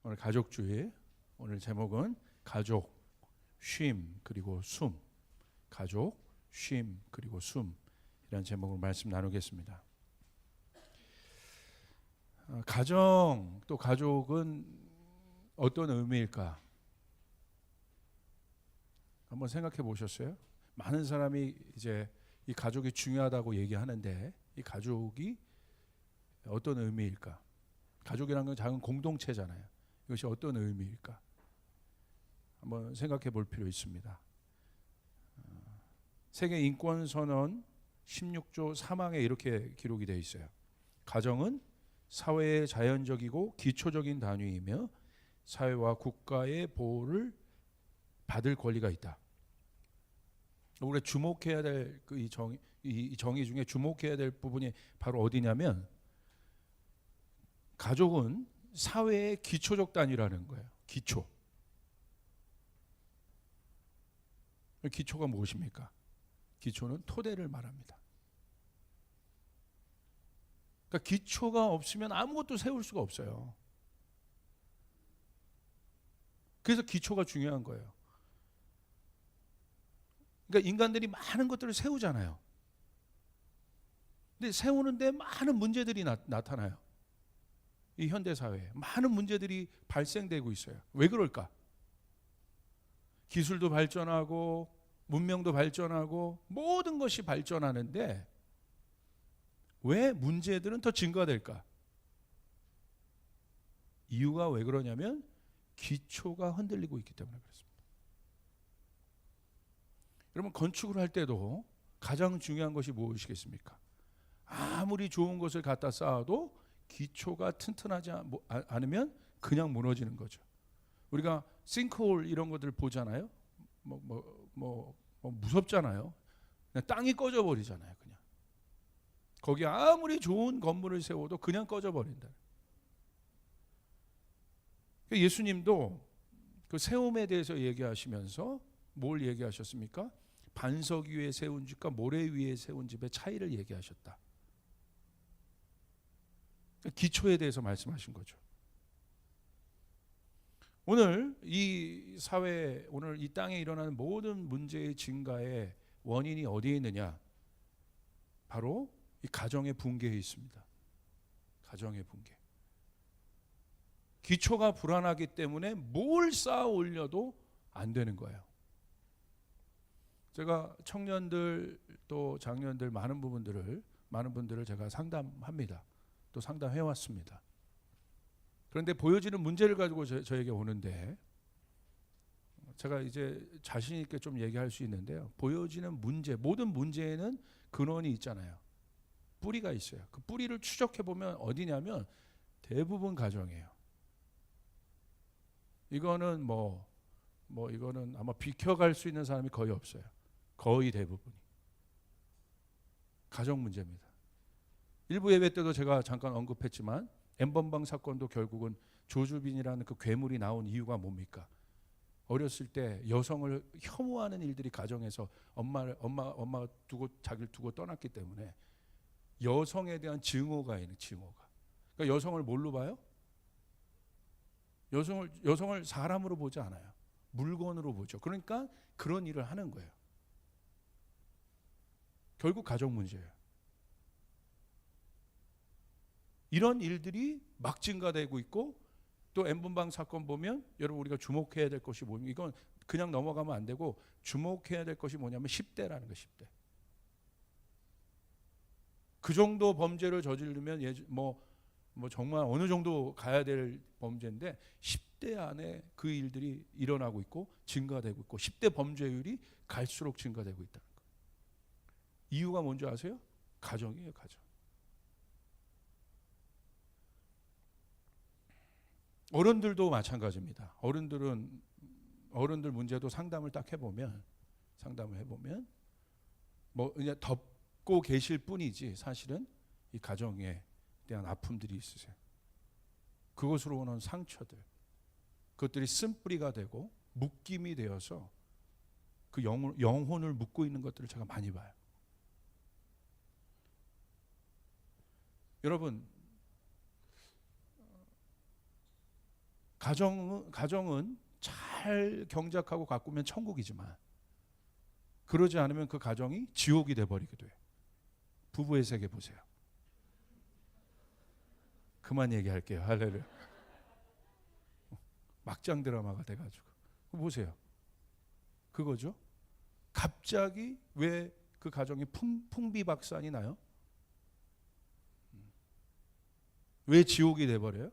오늘 가족주의, 오늘 제목은 가족, 쉼 그리고 숨. 가족, 쉼 그리고 숨 이라는 제목으로 말씀 나누겠습니다. 가정 또 가족은 어떤 의미일까? 한번 생각해 보셨어요? 많은 사람이 이제 이 가족이 중요하다고 얘기하는데 이 가족이 어떤 의미일까? 가족이라는 건 작은 공동체잖아요. 이것이 어떤 의미일까? 한번 생각해 볼 필요 있습니다. 세계 인권 선언 16조 3항에 이렇게 기록이 되어 있어요. 가정은 사회의 자연적이고 기초적인 단위이며 사회와 국가의 보호를 받을 권리가 있다. 우리가 주목해야 될 이 정의 중에 주목해야 될 부분이 바로 어디냐면 가족은 사회의 기초적 단위라는 거예요. 기초. 기초가 무엇입니까? 기초는 토대를 말합니다. 그러니까 기초가 없으면 아무것도 세울 수가 없어요. 그래서 기초가 중요한 거예요. 그러니까 인간들이 많은 것들을 세우잖아요. 근데 세우는데 많은 문제들이 나타나요. 이 현대사회에 많은 문제들이 발생되고 있어요. 왜 그럴까? 기술도 발전하고 문명도 발전하고 모든 것이 발전하는데 왜 문제들은 더 증가될까? 이유가 왜 그러냐면 기초가 흔들리고 있기 때문에 그렇습니다. 여러분, 건축을 할 때도 가장 중요한 것이 무엇이겠습니까? 아무리 좋은 것을 갖다 쌓아도 기초가 튼튼하지 않으면 그냥 무너지는 거죠. 우리가 싱크홀 이런 것들 보잖아요. 무섭잖아요. 그냥 땅이 꺼져버리잖아요. 그냥 거기 아무리 좋은 건물을 세워도 그냥 꺼져버린다. 예수님도 그 세움에 대해서 얘기하시면서 뭘 얘기하셨습니까? 반석 위에 세운 집과 모래 위에 세운 집의 차이를 얘기하셨다. 기초에 대해서 말씀하신 거죠. 오늘 이 사회, 오늘 이 땅에 일어나는 모든 문제의 증가의 원인이 어디에 있느냐? 바로 이 가정의 붕괴에 있습니다. 가정의 붕괴. 기초가 불안하기 때문에 뭘 쌓아 올려도 안 되는 거예요. 제가 청년들 또 장년들 많은 분들을 제가 상담합니다. 또 상담해 왔습니다. 그런데 보여지는 문제를 가지고 저에게 오는데 제가 이제 자신 있게 좀 얘기할 수 있는데요. 보여지는 문제, 모든 문제에는 근원이 있잖아요. 뿌리가 있어요. 그 뿌리를 추적해 보면 어디냐면 대부분 가정이에요. 이거는 이거는 아마 비켜갈 수 있는 사람이 거의 없어요. 거의 대부분이 가정 문제입니다. 일부 예배 때도 제가 잠깐 언급했지만 엠번방 사건도 결국은 조주빈이라는 그 괴물이 나온 이유가 뭡니까? 어렸을 때 여성을 혐오하는 일들이 가정에서 엄마가 자기를 두고 떠났기 때문에 여성에 대한 증오가 있는 증오가. 그러니까 여성을 뭘로 봐요? 여성을 사람으로 보지 않아요. 물건으로 보죠. 그러니까 그런 일을 하는 거예요. 결국 가정 문제예요. 이런 일들이 막 증가되고 있고 또 N번방 사건 보면 여러분 우리가 주목해야 될 것이 뭐냐면 이건 그냥 넘어가면 안 되고 주목해야 될 것이 뭐냐면 10대라는 거예요. 10대. 그 정도 범죄를 저지르면 정말 어느 정도 가야 될 범죄인데 10대 안에 그 일들이 일어나고 있고 증가되고 있고 10대 범죄율이 갈수록 증가되고 있다는 거예요. 이유가 뭔지 아세요? 가정이에요. 가정. 어른들도 마찬가지입니다. 어른들 문제도 상담을 해보면 그냥 덮고 계실 뿐이지 사실은 이 가정에 대한 아픔들이 있으세요. 그것으로 오는 상처들, 그것들이 쓴뿌리가 되고 묶임이 되어서 그 영혼을 묶고 있는 것들을 제가 많이 봐요. 여러분, 가정은 잘 경작하고 가꾸면 천국이지만 그러지 않으면 그 가정이 지옥이 돼버리기도 해요. 부부의 세계 보세요. 그만 얘기할게요. 할렐루야. 막장 드라마가 돼가지고 보세요. 그거죠. 갑자기 왜 그 가정이 풍비박산이 나요? 왜 지옥이 돼버려요?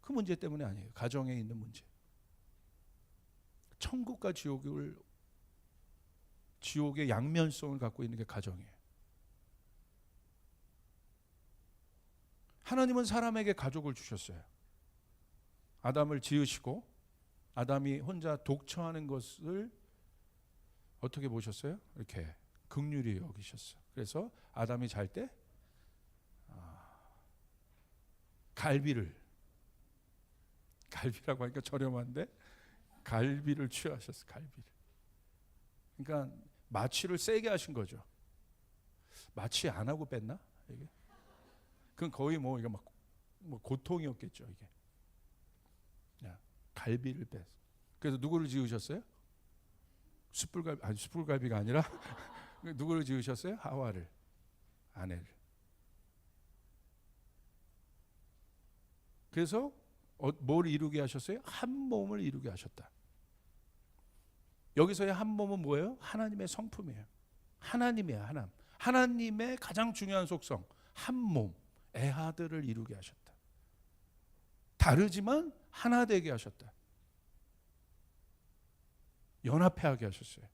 그 문제 때문에 아니에요. 가정에 있는 문제. 천국과 지옥의 양면성을 갖고 있는 게 가정이에요. 하나님은 사람에게 가족을 주셨어요. 아담을 지으시고 아담이 혼자 독처하는 것을 어떻게 보셨어요? 이렇게 긍휼히 여기셨어요. 그래서 아담이 잘 때 갈비라고 하니까 저렴한데 갈비를 취하셨어요. 갈비를. 그러니까 마취를 세게 하신 거죠. 마취 안 하고 뺐나? 이게? 그건 거의 뭐 이게 막 고통이었겠죠. 이게. 갈비를 뺐어. 그래서 누구를 지으셨어요? 숯불갈비가 아니라 누구를 지으셨어요? 하와를, 아내를. 그래서 뭘 이루게 하셨어요? 한 몸을 이루게 하셨다. 여기서의 한 몸은 뭐예요? 하나님의 성품이에요. 하나님이에요. 하나님의 가장 중요한 속성, 한 몸, 에하드를 이루게 하셨다. 다르지만 하나 되게 하셨다. 연합하게 하셨어요.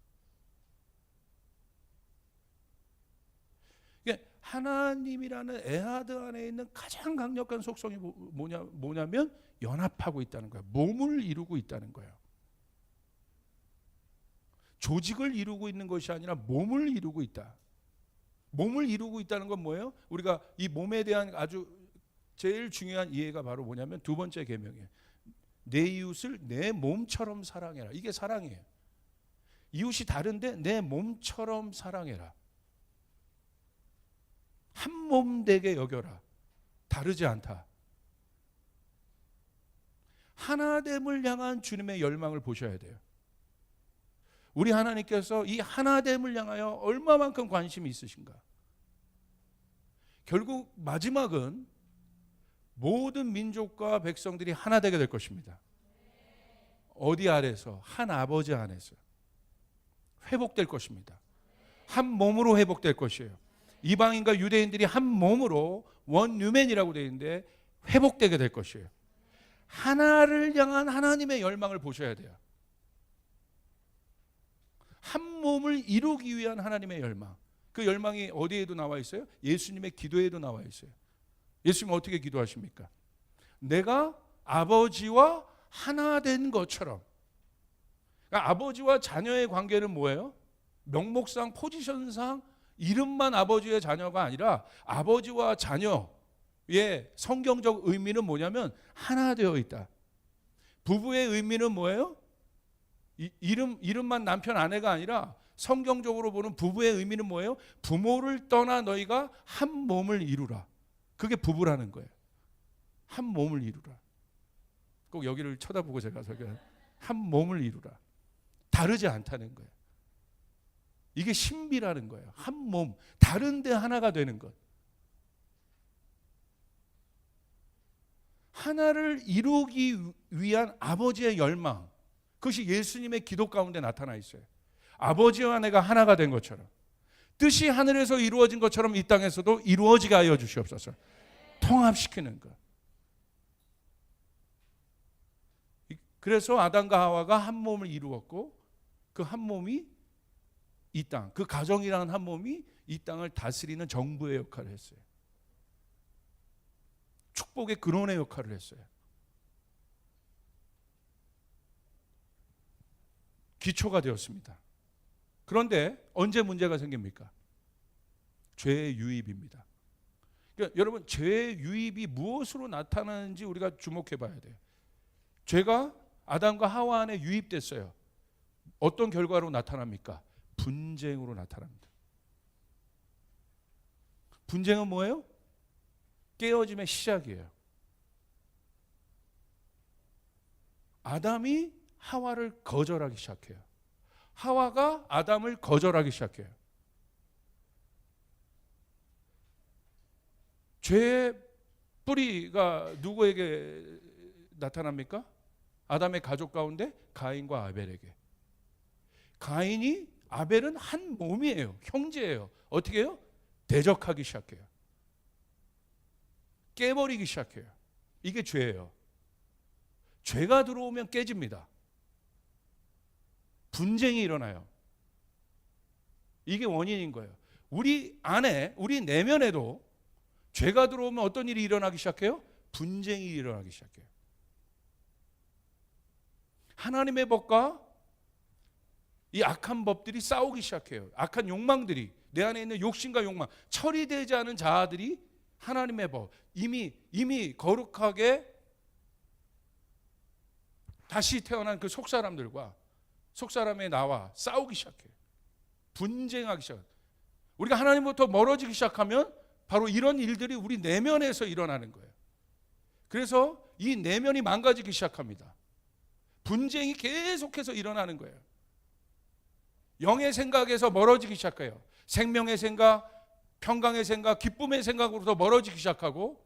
하나님이라는 에하드 안에 있는 가장 강력한 속성이 뭐냐면 연합하고 있다는 거예요. 몸을 이루고 있다는 거예요. 조직을 이루고 있는 것이 아니라 몸을 이루고 있다. 몸을 이루고 있다는 건 뭐예요? 우리가 이 몸에 대한 아주 제일 중요한 이해가 바로 뭐냐면 두 번째 계명이에요. 내 이웃을 내 몸처럼 사랑해라. 이게 사랑이에요. 이웃이 다른데 내 몸처럼 사랑해라. 한 몸 되게 여겨라. 다르지 않다. 하나됨을 향한 주님의 열망을 보셔야 돼요. 우리 하나님께서 이 하나됨을 향하여 얼마만큼 관심이 있으신가? 결국 마지막은 모든 민족과 백성들이 하나 되게 될 것입니다. 어디 아래서? 한 아버지 안에서 회복될 것입니다. 한 몸으로 회복될 것이에요. 이방인과 유대인들이 한 몸으로 원유맨이라고 되어 있는데 회복되게 될 것이에요. 하나를 향한 하나님의 열망을 보셔야 돼요. 한 몸을 이루기 위한 하나님의 열망. 그 열망이 어디에도 나와 있어요? 예수님의 기도에도 나와 있어요. 예수님은 어떻게 기도하십니까? 내가 아버지와 하나 된 것처럼. 그러니까 아버지와 자녀의 관계는 뭐예요? 명목상, 포지션상 이름만 아버지의 자녀가 아니라 아버지와 자녀의 성경적 의미는 뭐냐면 하나 되어 있다. 부부의 의미는 뭐예요? 이름만 남편 아내가 아니라 성경적으로 보는 부부의 의미는 뭐예요? 부모를 떠나 너희가 한 몸을 이루라. 그게 부부라는 거예요. 한 몸을 이루라. 꼭 여기를 쳐다보고 제가 설교한 한 몸을 이루라. 다르지 않다는 거예요. 이게 신비라는 거예요. 한 몸, 다른데 하나가 되는 것. 하나를 이루기 위한 아버지의 열망, 그것이 예수님의 기도 가운데 나타나 있어요. 아버지와 내가 하나가 된 것처럼, 뜻이 하늘에서 이루어진 것처럼 이 땅에서도 이루어지게 하여 주시옵소서. 통합시키는 것. 그래서 아담과 하와가 한 몸을 이루었고 그 한 몸이 이 땅, 그 가정이라는 한 몸이 이 땅을 다스리는 정부의 역할을 했어요. 축복의 근원의 역할을 했어요. 기초가 되었습니다. 그런데 언제 문제가 생깁니까? 죄의 유입입니다. 그러니까 여러분, 죄의 유입이 무엇으로 나타나는지 우리가 주목해 봐야 돼요. 죄가 아담과 하와 안에 유입됐어요. 어떤 결과로 나타납니까? 분쟁으로 나타납니다. 분쟁은 뭐예요? 깨어짐의 시작이에요. 아담이 하와를 거절하기 시작해요. 하와가 아담을 거절하기 시작해요. 죄의 뿌리가 누구에게 나타납니까? 아담의 가족 가운데 가인과 아벨에게. 가인이 아벨은 한 몸이에요. 형제예요. 어떻게 해요? 대적하기 시작해요. 깨버리기 시작해요. 이게 죄예요. 죄가 들어오면 깨집니다. 분쟁이 일어나요. 이게 원인인 거예요. 우리 안에, 우리 내면에도 죄가 들어오면 어떤 일이 일어나기 시작해요? 분쟁이 일어나기 시작해요. 하나님의 법과 이 악한 법들이 싸우기 시작해요. 악한 욕망들이, 내 안에 있는 욕심과 욕망, 처리되지 않은 자아들이 하나님의 법, 이미 거룩하게 다시 태어난 그 속사람들과 속사람의 나와 싸우기 시작해요. 분쟁하기 시작해요. 우리가 하나님부터 멀어지기 시작하면 바로 이런 일들이 우리 내면에서 일어나는 거예요. 그래서 이 내면이 망가지기 시작합니다. 분쟁이 계속해서 일어나는 거예요. 영의 생각에서 멀어지기 시작해요. 생명의 생각, 평강의 생각, 기쁨의 생각으로부터 멀어지기 시작하고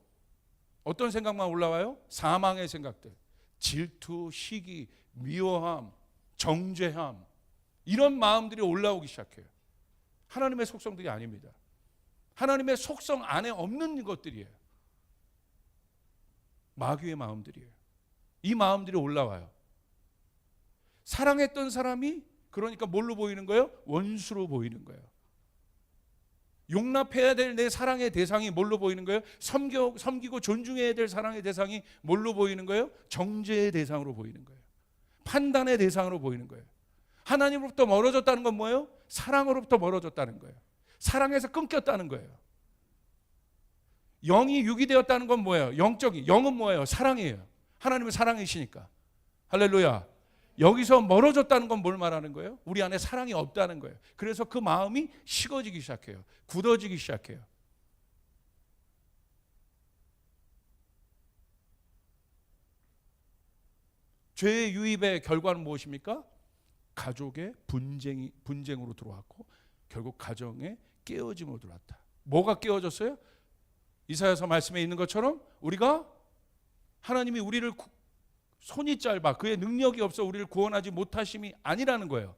어떤 생각만 올라와요? 사망의 생각들, 질투, 시기, 미워함, 정죄함, 이런 마음들이 올라오기 시작해요. 하나님의 속성들이 아닙니다. 하나님의 속성 안에 없는 것들이에요. 마귀의 마음들이에요. 이 마음들이 올라와요. 사랑했던 사람이 그러니까 뭘로 보이는 거예요? 원수로 보이는 거예요. 용납해야 될 내 사랑의 대상이 뭘로 보이는 거예요? 섬기고 존중해야 될 사랑의 대상이 뭘로 보이는 거예요? 정죄의 대상으로 보이는 거예요. 판단의 대상으로 보이는 거예요. 하나님으로부터 멀어졌다는 건 뭐예요? 사랑으로부터 멀어졌다는 거예요. 사랑에서 끊겼다는 거예요. 영이 육이 되었다는 건 뭐예요? 영은 뭐예요? 사랑이에요. 하나님은 사랑이시니까. 할렐루야. 여기서 멀어졌다는 건 뭘 말하는 거예요? 우리 안에 사랑이 없다는 거예요. 그래서 그 마음이 식어지기 시작해요. 굳어지기 시작해요. 죄의 유입의 결과는 무엇입니까? 가족의 분쟁으로 들어왔고 결국 가정의 깨어짐으로 들어왔다. 뭐가 깨어졌어요? 이사야서 말씀에 있는 것처럼 우리가 하나님이 우리를 손이 짧아 그의 능력이 없어 우리를 구원하지 못하심이 아니라는 거예요.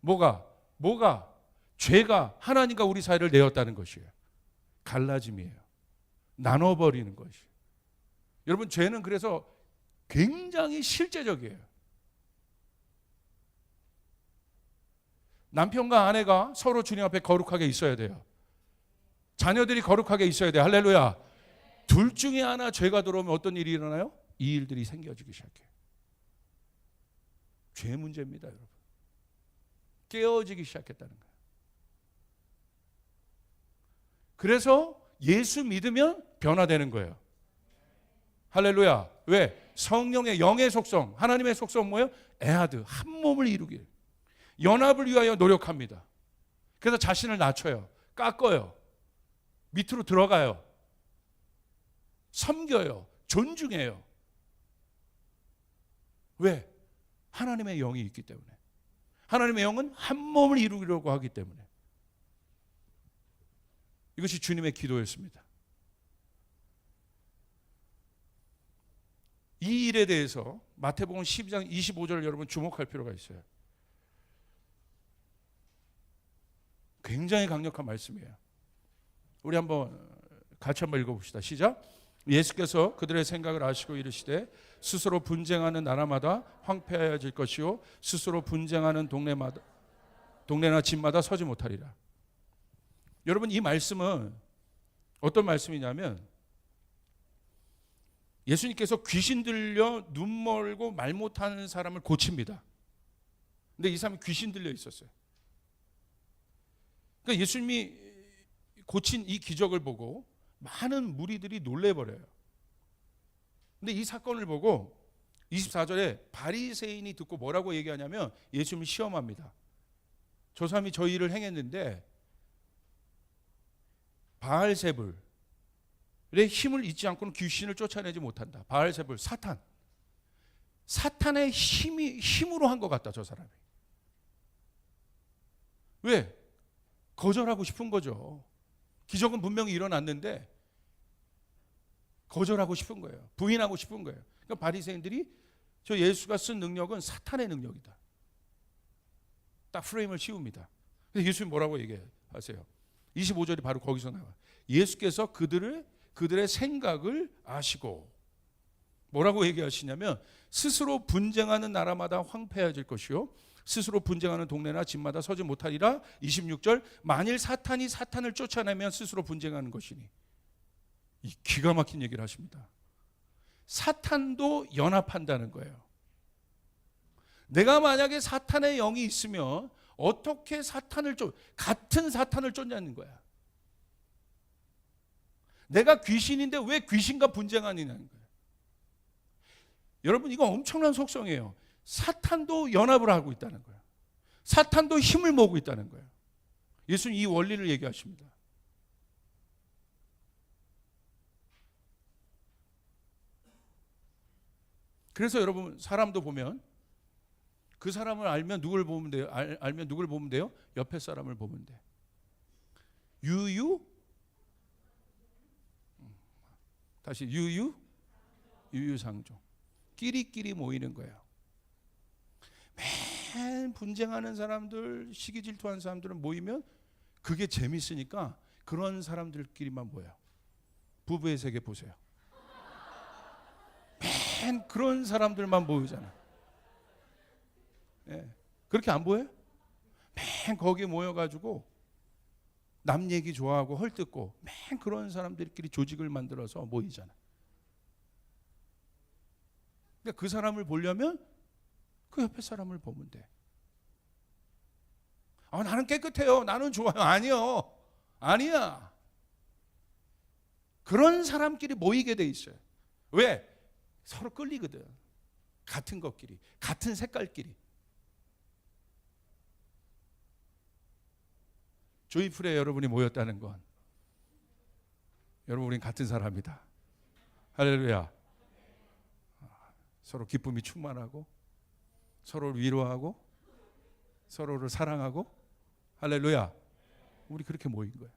뭐가? 죄가 하나님과 우리 사이를 내었다는 것이에요. 갈라짐이에요. 나눠버리는 것이에요. 여러분, 죄는 그래서 굉장히 실제적이에요. 남편과 아내가 서로 주님 앞에 거룩하게 있어야 돼요. 자녀들이 거룩하게 있어야 돼요. 할렐루야. 둘 중에 하나 죄가 들어오면 어떤 일이 일어나요? 이 일들이 생겨지기 시작해요. 죄 문제입니다, 여러분. 깨어지기 시작했다는 거예요. 그래서 예수 믿으면 변화되는 거예요. 할렐루야. 왜? 성령의 영의 속성, 하나님의 속성 뭐예요? 에하드, 한 몸을 이루길. 연합을 위하여 노력합니다. 그래서 자신을 낮춰요. 깎아요. 밑으로 들어가요. 섬겨요. 존중해요. 왜? 하나님의 영이 있기 때문에. 하나님의 영은 한 몸을 이루려고 하기 때문에. 이것이 주님의 기도였습니다. 이 일에 대해서 마태복음 12장 25절을 여러분 주목할 필요가 있어요. 굉장히 강력한 말씀이에요. 우리 같이 한번 읽어봅시다. 시작. 예수께서 그들의 생각을 아시고 이르시되 스스로 분쟁하는 나라마다 황폐하여질 것이요 스스로 분쟁하는 동네나 집마다 서지 못하리라. 여러분, 이 말씀은 어떤 말씀이냐면 예수님께서 귀신 들려 눈 멀고 말 못하는 사람을 고칩니다. 근데 이 사람이 귀신 들려 있었어요. 그러니까 예수님이 고친 이 기적을 보고 많은 무리들이 놀래버려요. 근데 이 사건을 보고 24절에 바리새인이 듣고 뭐라고 얘기하냐면 예수님을 시험합니다. 저 사람이 저 일을 행했는데 바알세불의 힘을 잊지 않고는 귀신을 쫓아내지 못한다. 바알세불, 사탄. 사탄의 힘으로 한 것 같다, 저 사람이. 왜? 거절하고 싶은 거죠. 기적은 분명히 일어났는데 거절하고 싶은 거예요. 부인하고 싶은 거예요. 그러니까 바리새인들이 저 예수가 쓴 능력은 사탄의 능력이다, 딱 프레임을 씌웁니다. 그래서 예수님 뭐라고 얘기하세요? 25절이 바로 거기서 나와요. 예수께서 그들의 생각을 아시고 뭐라고 얘기하시냐면, 스스로 분쟁하는 나라마다 황폐해질 것이요 스스로 분쟁하는 동네나 집마다 서지 못하리라. 26절, 만일 사탄이 사탄을 쫓아내면 스스로 분쟁하는 것이니. 이 기가 막힌 얘기를 하십니다. 사탄도 연합한다는 거예요. 내가 만약에 사탄의 영이 있으면 어떻게 같은 사탄을 쫓냐는 거야. 내가 귀신인데 왜 귀신과 분쟁하느냐는 거예요. 여러분, 이거 엄청난 속성이에요. 사탄도 연합을 하고 있다는 거예요. 사탄도 힘을 모으고 있다는 거예요. 예수님 이 원리를 얘기하십니다. 그래서 여러분, 사람도 보면 그 사람을 알면 누굴 보면 돼요? 알면 누굴 보면 돼요? 옆에 사람을 보면 돼. 다시 유유상종. 끼리끼리 모이는 거예요. 맨 분쟁하는 사람들, 시기 질투하는 사람들은 모이면 그게 재밌으니까 그런 사람들끼리만 모여요. 부부의 세계 보세요. 맨 그런 사람들만 모이잖아. 예. 그렇게 안 보여요? 맨 거기 모여가지고 남 얘기 좋아하고 헐뜯고 맨 그런 사람들끼리 조직을 만들어서 모이잖아. 그러니까 그 사람을 보려면 그 옆에 사람을 보면 돼. 나는 깨끗해요, 나는 좋아요. 아니야. 그런 사람끼리 모이게 돼 있어요. 왜? 서로 끌리거든. 같은 것끼리, 같은 색깔끼리. 조이풀에 여러분이 모였다는 건 여러분, 우린 같은 사람이다. 할렐루야. 서로 기쁨이 충만하고 서로를 위로하고 서로를 사랑하고, 할렐루야. 우리 그렇게 모인 거예요.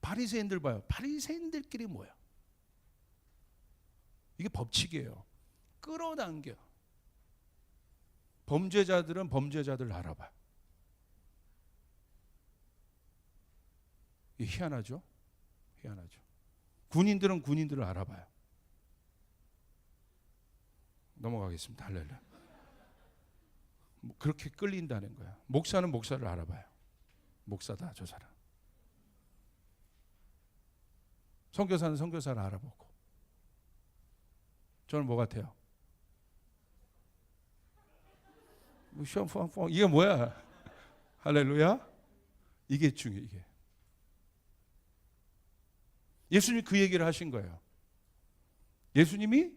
바리새인들 봐요. 바리새인들끼리 모여. 이게 법칙이에요. 끌어당겨. 범죄자들은 범죄자들 알아봐요. 이게 희한하죠? 군인들은 군인들을 알아봐요. 넘어가겠습니다. 할렐루야. 그렇게 끌린다는 거야. 목사는 목사를 알아봐요. 목사다, 저 사람. 선교사는 선교사를 알아보고. 저는 뭐 같아요? 이게 뭐야? 할렐루야. 이게 중요해. 이게. 예수님이 그 얘기를 하신 거예요. 예수님이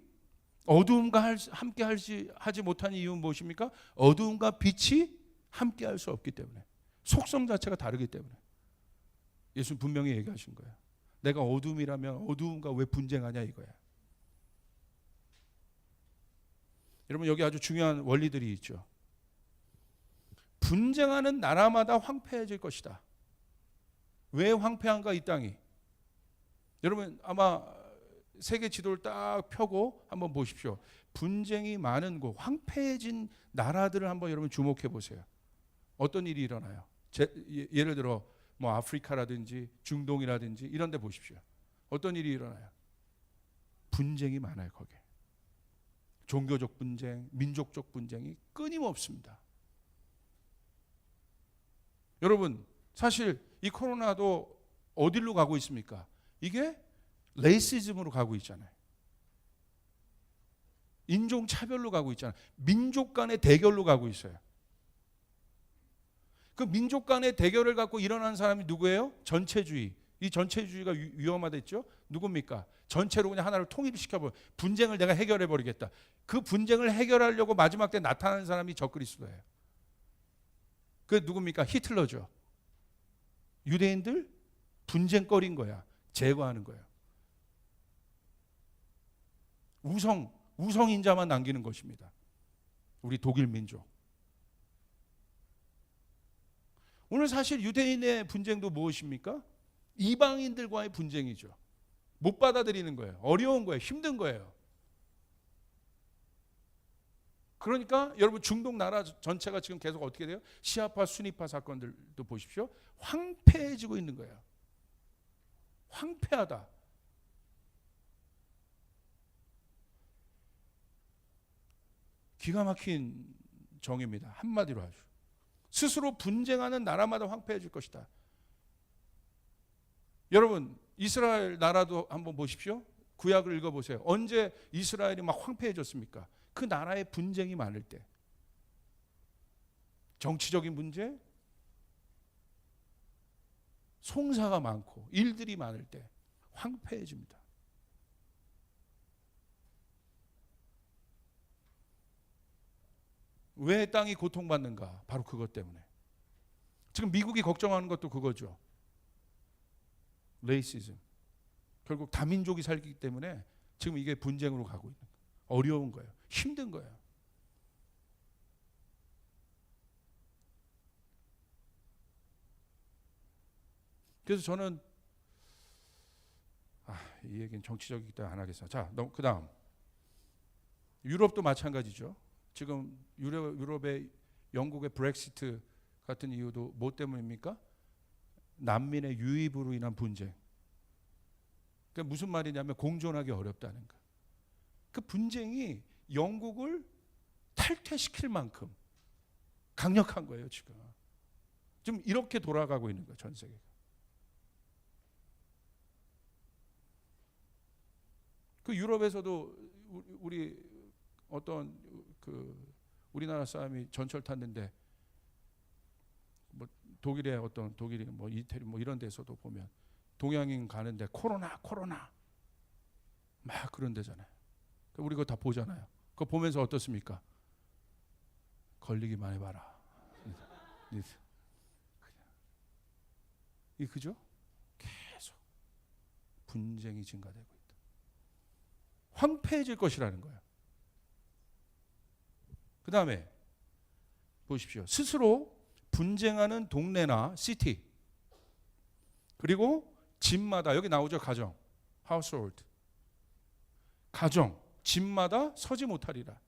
어두움과 함께 하지 못한 이유는 무엇입니까? 어두움과 빛이 함께 할 수 없기 때문에. 속성 자체가 다르기 때문에. 예수님 분명히 얘기하신 거예요. 내가 어두움이라면 어두움과 왜 분쟁하냐 이거야. 여러분, 여기 아주 중요한 원리들이 있죠. 분쟁하는 나라마다 황폐해질 것이다. 왜 황폐한가, 이 땅이? 여러분, 아마 세계 지도를 딱 펴고 한번 보십시오. 분쟁이 많은 곳, 황폐해진 나라들을 한번 여러분 주목해 보세요. 어떤 일이 일어나요? 예를 들어 뭐 아프리카라든지 중동이라든지 이런 데 보십시오. 어떤 일이 일어나요? 분쟁이 많아요, 거기에. 종교적 분쟁, 민족적 분쟁이 끊임없습니다. 여러분, 사실 이 코로나도 어디로 가고 있습니까? 이게 레이시즘으로 가고 있잖아요. 인종차별로 가고 있잖아요. 민족 간의 대결로 가고 있어요. 그 민족 간의 대결을 갖고 일어난 사람이 누구예요? 전체주의. 이 전체주의가 위험하댔죠? 누굽니까? 전체로 그냥 하나를 통일시켜버려. 분쟁을 내가 해결해버리겠다. 그 분쟁을 해결하려고 마지막 때 나타나는 사람이 적그리스도예요. 그 누굽니까? 히틀러죠. 유대인들 분쟁거리인 거야. 제거하는 거예요. 우성인자만 남기는 것입니다. 우리 독일 민족. 오늘 사실 유대인의 분쟁도 무엇입니까? 이방인들과의 분쟁이죠. 못 받아들이는 거예요. 어려운 거예요. 힘든 거예요. 그러니까 여러분 중동 나라 전체가 지금 계속 어떻게 돼요? 시아파, 수니파 사건들도 보십시오. 황폐해지고 있는 거예요. 황폐하다. 기가 막힌 정의입니다. 한마디로 아주. 스스로 분쟁하는 나라마다 황폐해질 것이다. 여러분 이스라엘 나라도 한번 보십시오. 구약을 읽어보세요. 언제 이스라엘이 막 황폐해졌습니까? 그 나라에 분쟁이 많을 때. 정치적인 문제, 송사가 많고 일들이 많을 때 황폐해집니다. 왜 땅이 고통받는가? 바로 그것 때문에. 지금 미국이 걱정하는 것도 그거죠. 레이시즘. 결국 다민족이 살기 때문에 지금 이게 분쟁으로 가고 있는 거예요. 어려운 거예요. 힘든 거예요. 그래서 저는 이 얘기는 정치적이기 때문에 안 하겠어요. 자, 그 다음 유럽도 마찬가지죠. 지금 유럽의 영국의 브렉시트 같은 이유도 뭐 때문입니까? 난민의 유입으로 인한 분쟁. 그러니까 무슨 말이냐면 공존하기 어렵다는 거. 그 분쟁이 영국을 탈퇴시킬 만큼 강력한 거예요. 지금 이렇게 돌아가고 있는 거예요. 전 세계가. 그 유럽에서도 우리 어떤 우리나라 사람이 전철 탔는데 뭐 독일의 어떤 독일이 뭐 이태리 뭐 이런 데서도 보면 동양인 가는데 코로나 막 그런 데잖아요. 우리 그거 다 보잖아요. 그거 보면서 어떻습니까? 걸리기만 해봐라. 이 그죠? 계속 분쟁이 증가되고 있다. 황폐해질 것이라는 거예요. 그 다음에 보십시오. 스스로 분쟁하는 동네나 시티, 그리고 집마다, 여기 나오죠. 가정, household. 가정, 집마다 서지 못하리라.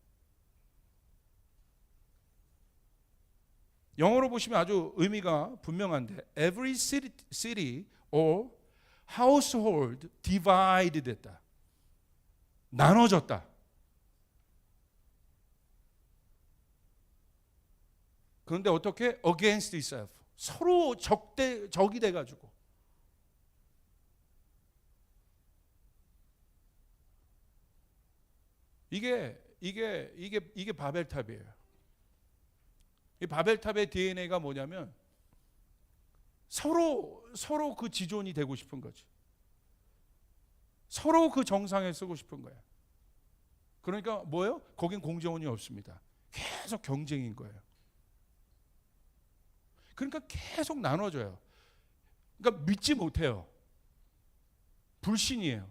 영어로 보시면 아주 의미가 분명한데 every city or household divided 됐다. 나눠졌다. 그런데 어떻게? against itself. 서로 적이 돼가지고. 이게 바벨탑이에요. 이 바벨탑의 DNA가 뭐냐면 서로 그 지존이 되고 싶은 거지. 서로 그 정상에 쓰고 싶은 거야. 그러니까 뭐예요? 거긴 공정원이 없습니다. 계속 경쟁인 거예요. 그러니까 계속 나눠져요. 그러니까 믿지 못해요. 불신이에요.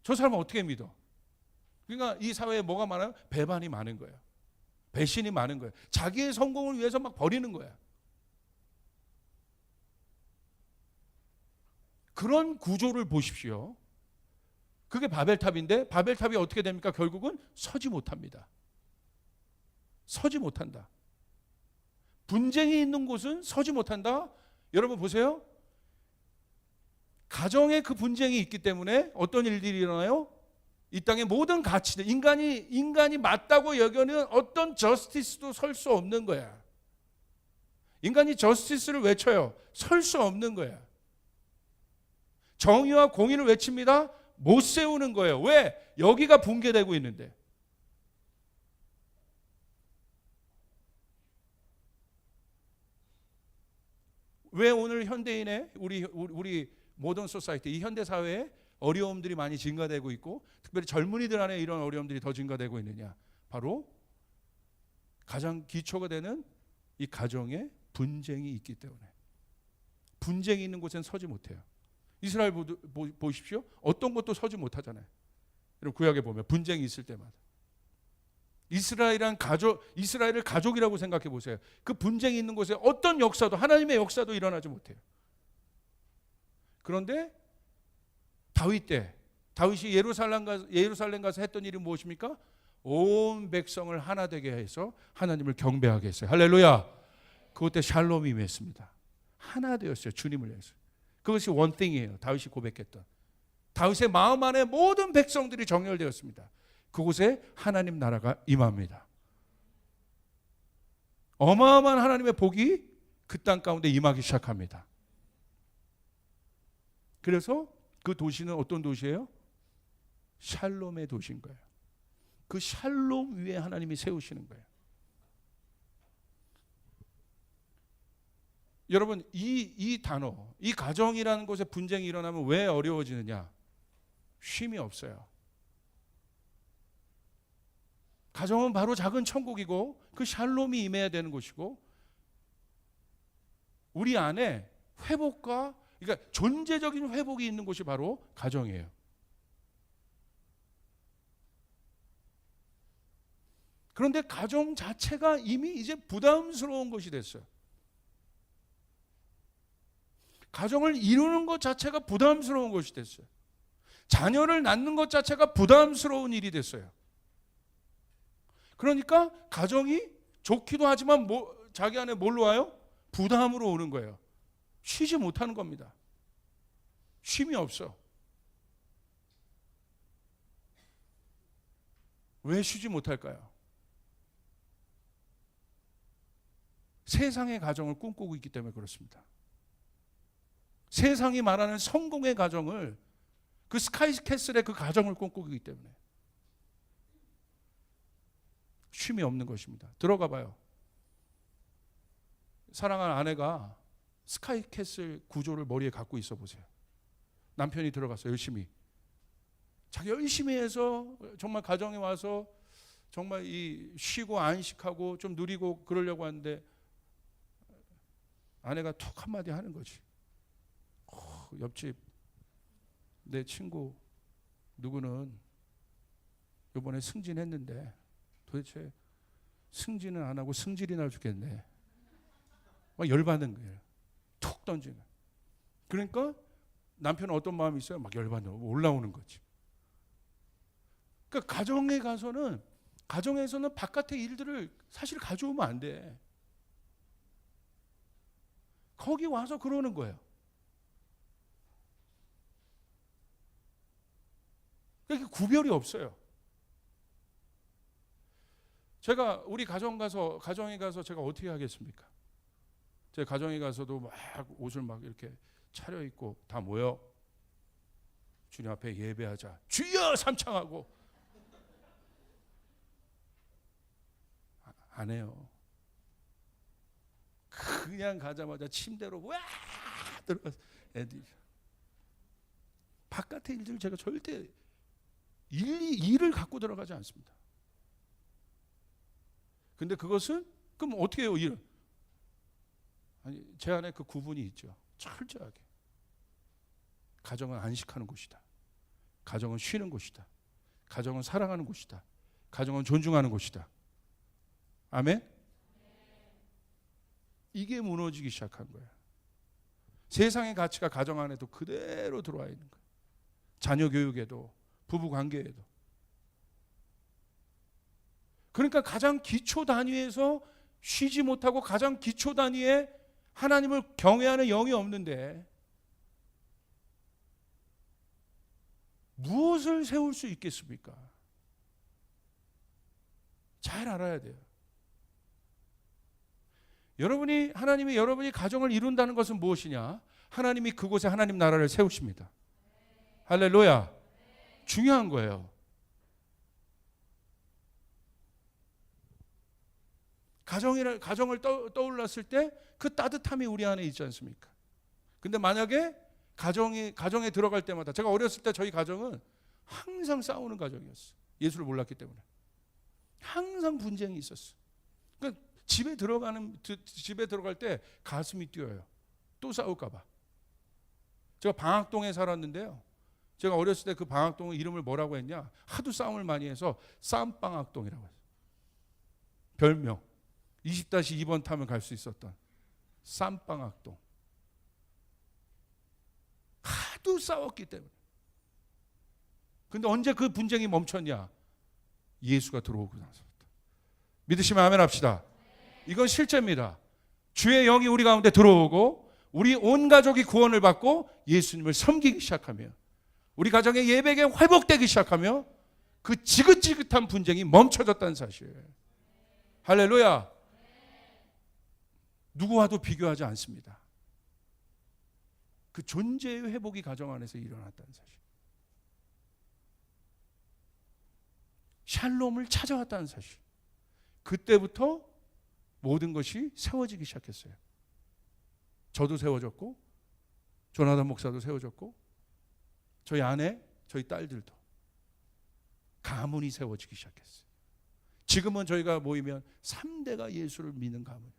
저 사람은 어떻게 믿어? 그러니까 이 사회에 뭐가 많아요? 배반이 많은 거예요. 배신이 많은 거예요. 자기의 성공을 위해서 막 버리는 거야. 그런 구조를 보십시오. 그게 바벨탑인데 바벨탑이 어떻게 됩니까? 결국은 서지 못합니다. 서지 못한다. 분쟁이 있는 곳은 서지 못한다. 여러분 보세요. 가정에 그 분쟁이 있기 때문에 어떤 일들이 일어나요? 이 땅의 모든 가치들, 인간이 맞다고 여기는 어떤 저스티스도 설 수 없는 거야. 인간이 저스티스를 외쳐요. 설 수 없는 거야. 정의와 공의를 외칩니다. 못 세우는 거예요. 왜? 여기가 붕괴되고 있는데. 왜 오늘 현대인의 우리 모던 소사이티, 이 현대 사회에 어려움들이 많이 증가되고 있고 특별히 젊은이들 안에 이런 어려움들이 더 증가되고 있느냐? 바로 가장 기초가 되는 이 가정에 분쟁이 있기 때문에. 분쟁이 있는 곳엔 서지 못해요. 이스라엘 보십시오. 어떤 것도 서지 못하잖아요. 여러분 구약에 보면 분쟁이 있을 때마다. 이스라엘을 가족이라고 생각해 보세요. 그 분쟁이 있는 곳에 어떤 역사도, 하나님의 역사도 일어나지 못해요. 그런데 다윗이 예루살렘 가서 했던 일이 무엇입니까? 온 백성을 하나 되게 해서 하나님을 경배하게 했어요. 할렐루야. 그때 샬롬이 임했습니다. 하나 되었어요. 주님을 위해서. 그것이 원띵이에요. 다윗이 고백했던. 다윗의 마음 안에 모든 백성들이 정렬되었습니다. 그곳에 하나님 나라가 임합니다. 어마어마한 하나님의 복이 그 땅 가운데 임하기 시작합니다. 그래서 그 도시는 어떤 도시예요? 샬롬의 도시인 거예요. 그 샬롬 위에 하나님이 세우시는 거예요. 여러분, 이 단어, 이 가정이라는 곳에 분쟁이 일어나면 왜 어려워지느냐? 쉼이 없어요. 가정은 바로 작은 천국이고 그 샬롬이 임해야 되는 곳이고, 우리 안에 회복과, 그러니까 존재적인 회복이 있는 곳이 바로 가정이에요. 그런데 가정 자체가 이미 이제 부담스러운 것이 됐어요. 가정을 이루는 것 자체가 부담스러운 것이 됐어요. 자녀를 낳는 것 자체가 부담스러운 일이 됐어요. 그러니까 가정이 좋기도 하지만 자기 안에 뭘로 와요? 부담으로 오는 거예요. 쉬지 못하는 겁니다. 쉼이 없어. 왜 쉬지 못할까요? 세상의 가정을 꿈꾸고 있기 때문에 그렇습니다. 세상이 말하는 성공의 가정을, 그 스카이캐슬의 그 가정을 꿈꾸고 있기 때문에 쉼이 없는 것입니다. 들어가 봐요. 사랑하는 아내가 스카이캐슬 구조를 머리에 갖고 있어 보세요. 남편이 들어가서 열심히, 자기 열심히 해서 정말 가정에 와서 정말 쉬고 안식하고 좀 누리고 그러려고 하는데 아내가 툭 한마디 하는 거지. 옆집 내 친구 누구는 이번에 승진했는데 도대체 승진은 안 하고 승질이 나 죽겠네. 막 열받는 거예요. 툭 던지는. 그러니까 남편은 어떤 마음이 있어요? 막 열받는, 올라오는 거지. 그러니까 가정에서는 바깥의 일들을 사실 가져오면 안 돼. 거기 와서 그러는 거예요. 그러니까 구별이 없어요. 제가 우리 가정에 가서 제가 어떻게 하겠습니까? 제 가정에 가서도 막 옷을 막 이렇게 차려입고 다 모여 주님 앞에 예배하자, 주여 삼창하고 안 해요. 그냥 가자마자 침대로 와 들어가서 애들이, 바깥의 일들을 제가 절대 일을 갖고 들어가지 않습니다. 근데 그것은 그럼 어떻게 해요? 일? 아니, 제 안에 그 구분이 있죠. 철저하게. 가정은 안식하는 곳이다. 가정은 쉬는 곳이다. 가정은 사랑하는 곳이다. 가정은 존중하는 곳이다. 아멘? 이게 무너지기 시작한 거예요. 세상의 가치가 가정 안에도 그대로 들어와 있는 거예요. 자녀 교육에도, 부부 관계에도. 그러니까 가장 기초 단위에서 쉬지 못하고 가장 기초 단위에 하나님을 경외하는 영이 없는데 무엇을 세울 수 있겠습니까? 잘 알아야 돼요. 하나님이 여러분이 가정을 이룬다는 것은 무엇이냐? 하나님이 그곳에 하나님 나라를 세우십니다. 할렐루야. 중요한 거예요. 가정을 떠올랐을 때 그 따뜻함이 우리 안에 있지 않습니까? 근데 만약에 가정에 들어갈 때마다, 제가 어렸을 때 저희 가정은 항상 싸우는 가정이었어요. 예수를 몰랐기 때문에. 항상 분쟁이 있었어요. 그러니까 집에 들어갈 때 가슴이 뛰어요. 또 싸울까 봐. 제가 방학동에 살았는데요. 제가 어렸을 때 그 방학동 이름을 뭐라고 했냐? 하도 싸움을 많이 해서 쌈방학동이라고 했어요. 별명 20-2번 타면 갈 수 있었던 쌈방학동. 하도 싸웠기 때문에. 근데 언제 그 분쟁이 멈췄냐? 예수가 들어오고 나서부터. 믿으시면 아멘 합시다. 이건 실제입니다. 주의 영이 우리 가운데 들어오고 우리 온 가족이 구원을 받고 예수님을 섬기기 시작하며 우리 가정의 예배가 회복되기 시작하며 그 지긋지긋한 분쟁이 멈춰졌다는 사실. 할렐루야. 누구와도 비교하지 않습니다. 그 존재의 회복이 가정 안에서 일어났다는 사실. 샬롬을 찾아왔다는 사실. 그때부터 모든 것이 세워지기 시작했어요. 저도 세워졌고 조나단 목사도 세워졌고 저희 아내, 저희 딸들도 가문이 세워지기 시작했어요. 지금은 저희가 모이면 3대가 예수를 믿는 가문.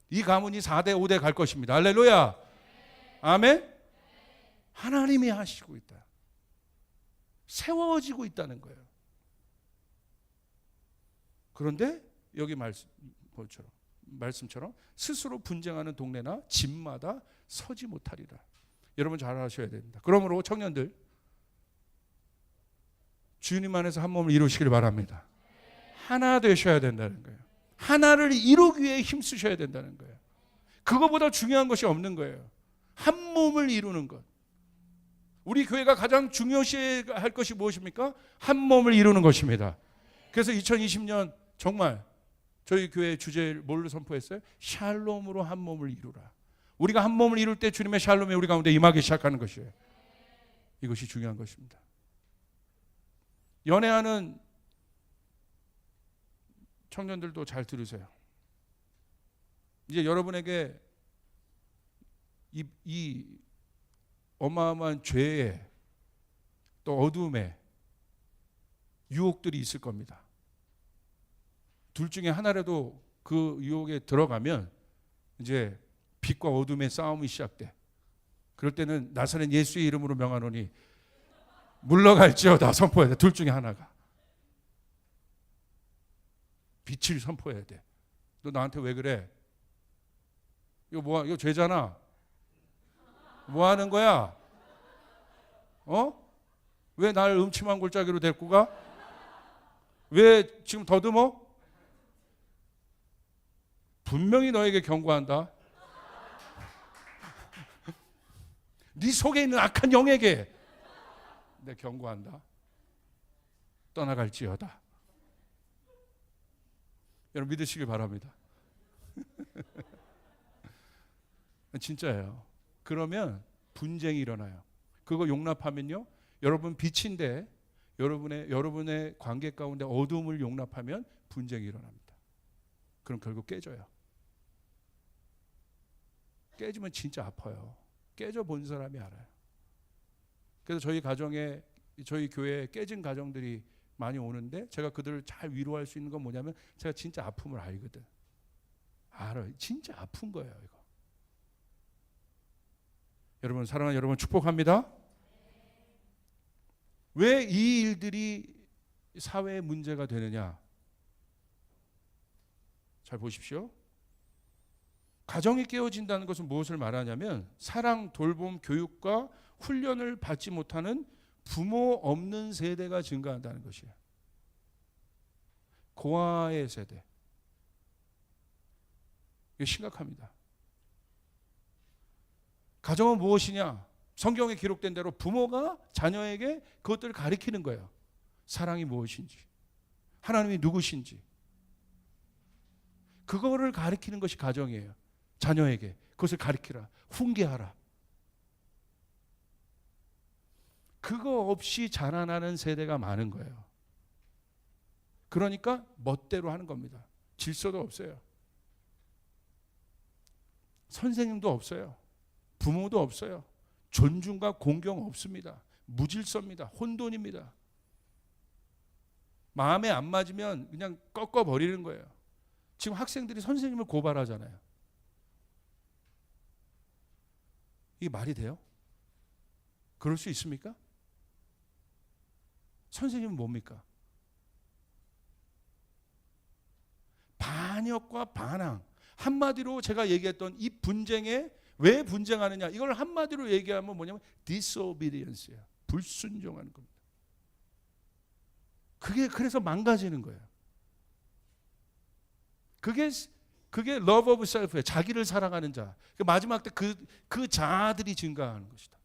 이 가문이 4대, 5대 갈 것입니다. 할렐루야. 아멘. 하나님이 하시고 있다. 세워지고 있다는 거예요. 그런데 여기 말씀처럼 스스로 분쟁하는 동네나 집마다 서지 못하리라. 여러분 잘 아셔야 됩니다. 그러므로 청년들 주님 안에서 한 몸을 이루시길 바랍니다. 하나 되셔야 된다는 거예요. 하나를 이루기 위해 힘쓰셔야 된다는 거예요. 그거보다 중요한 것이 없는 거예요. 한 몸을 이루는 것. 우리 교회가 가장 중요시할 것이 무엇입니까? 한 몸을 이루는 것입니다. 그래서 2020년 정말 저희 교회 주제를 뭘로 선포했어요? 샬롬으로 한 몸을 이루라. 우리가 한 몸을 이룰 때 주님의 샬롬이 우리 가운데 임하기 시작하는 것이에요. 이것이 중요한 것입니다. 연애하는 청년들도 잘 들으세요. 이제 여러분에게 이 어마어마한 죄에 또 어둠에 유혹들이 있을 겁니다. 둘 중에 하나라도 그 유혹에 들어가면 이제 빛과 어둠의 싸움이 시작돼. 그럴 때는 나사렛 예수의 이름으로 명하노니 물러갈지어다 선포해야 돼. 둘 중에 하나가. 빛을 선포해야 돼. 너 나한테 왜 그래? 이거 뭐야? 이거 죄잖아. 뭐 하는 거야? 왜 날 음침한 골짜기로 데리고 가? 왜 지금 더듬어? 분명히 너에게 경고한다. 네 속에 있는 악한 영에게 내 경고한다. 떠나갈지어다. 여러분 믿으시길 바랍니다. 진짜예요. 그러면 분쟁이 일어나요. 그거 용납하면요. 여러분 빛인데 여러분의 관계 가운데 어둠을 용납하면 분쟁이 일어납니다. 그럼 결국 깨져요. 깨지면 진짜 아파요. 깨져 본 사람이 알아요. 그래서 저희 가정에 저희 교회에 깨진 가정들이 많이 오는데 제가 그들을 잘 위로할 수 있는 건 뭐냐면 제가 진짜 아픔을 알거든. 알아요. 진짜 아픈 거예요, 이거. 여러분 사랑하는 여러분 축복합니다. 왜 이 일들이 사회의 문제가 되느냐? 잘 보십시오. 가정이 깨어진다는 것은 무엇을 말하냐면 사랑, 돌봄, 교육과 훈련을 받지 못하는 부모 없는 세대가 증가한다는 것이에요. 고아의 세대. 이게 심각합니다. 가정은 무엇이냐? 성경에 기록된 대로 부모가 자녀에게 그것들을 가르치는 거예요. 사랑이 무엇인지, 하나님이 누구신지. 그거를 가르치는 것이 가정이에요. 자녀에게 그것을 가르치라, 훈계하라. 그거 없이 자라나는 세대가 많은 거예요. 그러니까 멋대로 하는 겁니다. 질서도 없어요. 선생님도 없어요. 부모도 없어요. 존중과 공경 없습니다. 무질서입니다. 혼돈입니다. 마음에 안 맞으면 그냥 꺾어버리는 거예요. 지금 학생들이 선생님을 고발하잖아요. 이게 말이 돼요? 그럴 수 있습니까? 선생님은 뭡니까? 반역과 반항. 한마디로 제가 얘기했던 이 분쟁에 왜 분쟁하느냐, 이걸 한마디로 얘기하면 뭐냐면 disobedience야. 불순종하는 겁니다. 그게 그래서 망가지는 거예요. 그게 love of self예요. 자기를 사랑하는 자. 마지막 때 그 자들이 증가하는 것이다.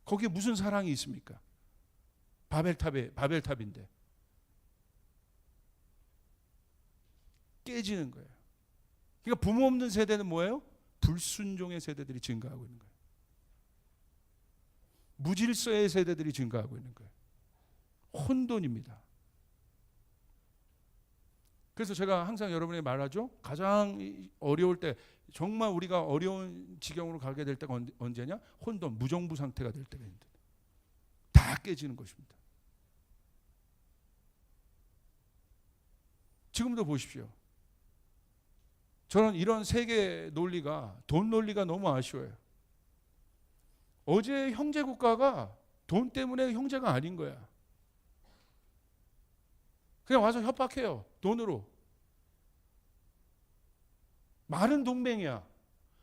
거기에 무슨 사랑이 있습니까? 바벨탑인데 깨지는 거예요. 그러니까 부모 없는 세대는 뭐예요? 불순종의 세대들이 증가하고 있는 거예요. 무질서의 세대들이 증가하고 있는 거예요. 혼돈입니다. 그래서 제가 항상 여러분에게 말하죠. 가장 어려울 때, 정말 우리가 어려운 지경으로 가게 될 때가 언제냐? 혼돈, 무정부 상태가 될 때가 있는데 다 깨지는 것입니다. 지금도 보십시오. 저는 이런 세계 논리가, 돈 논리가 너무 아쉬워요. 어제 형제 국가가 돈 때문에 형제가 아닌 거야. 그냥 와서 협박해요. 돈으로. 말은 동맹이야.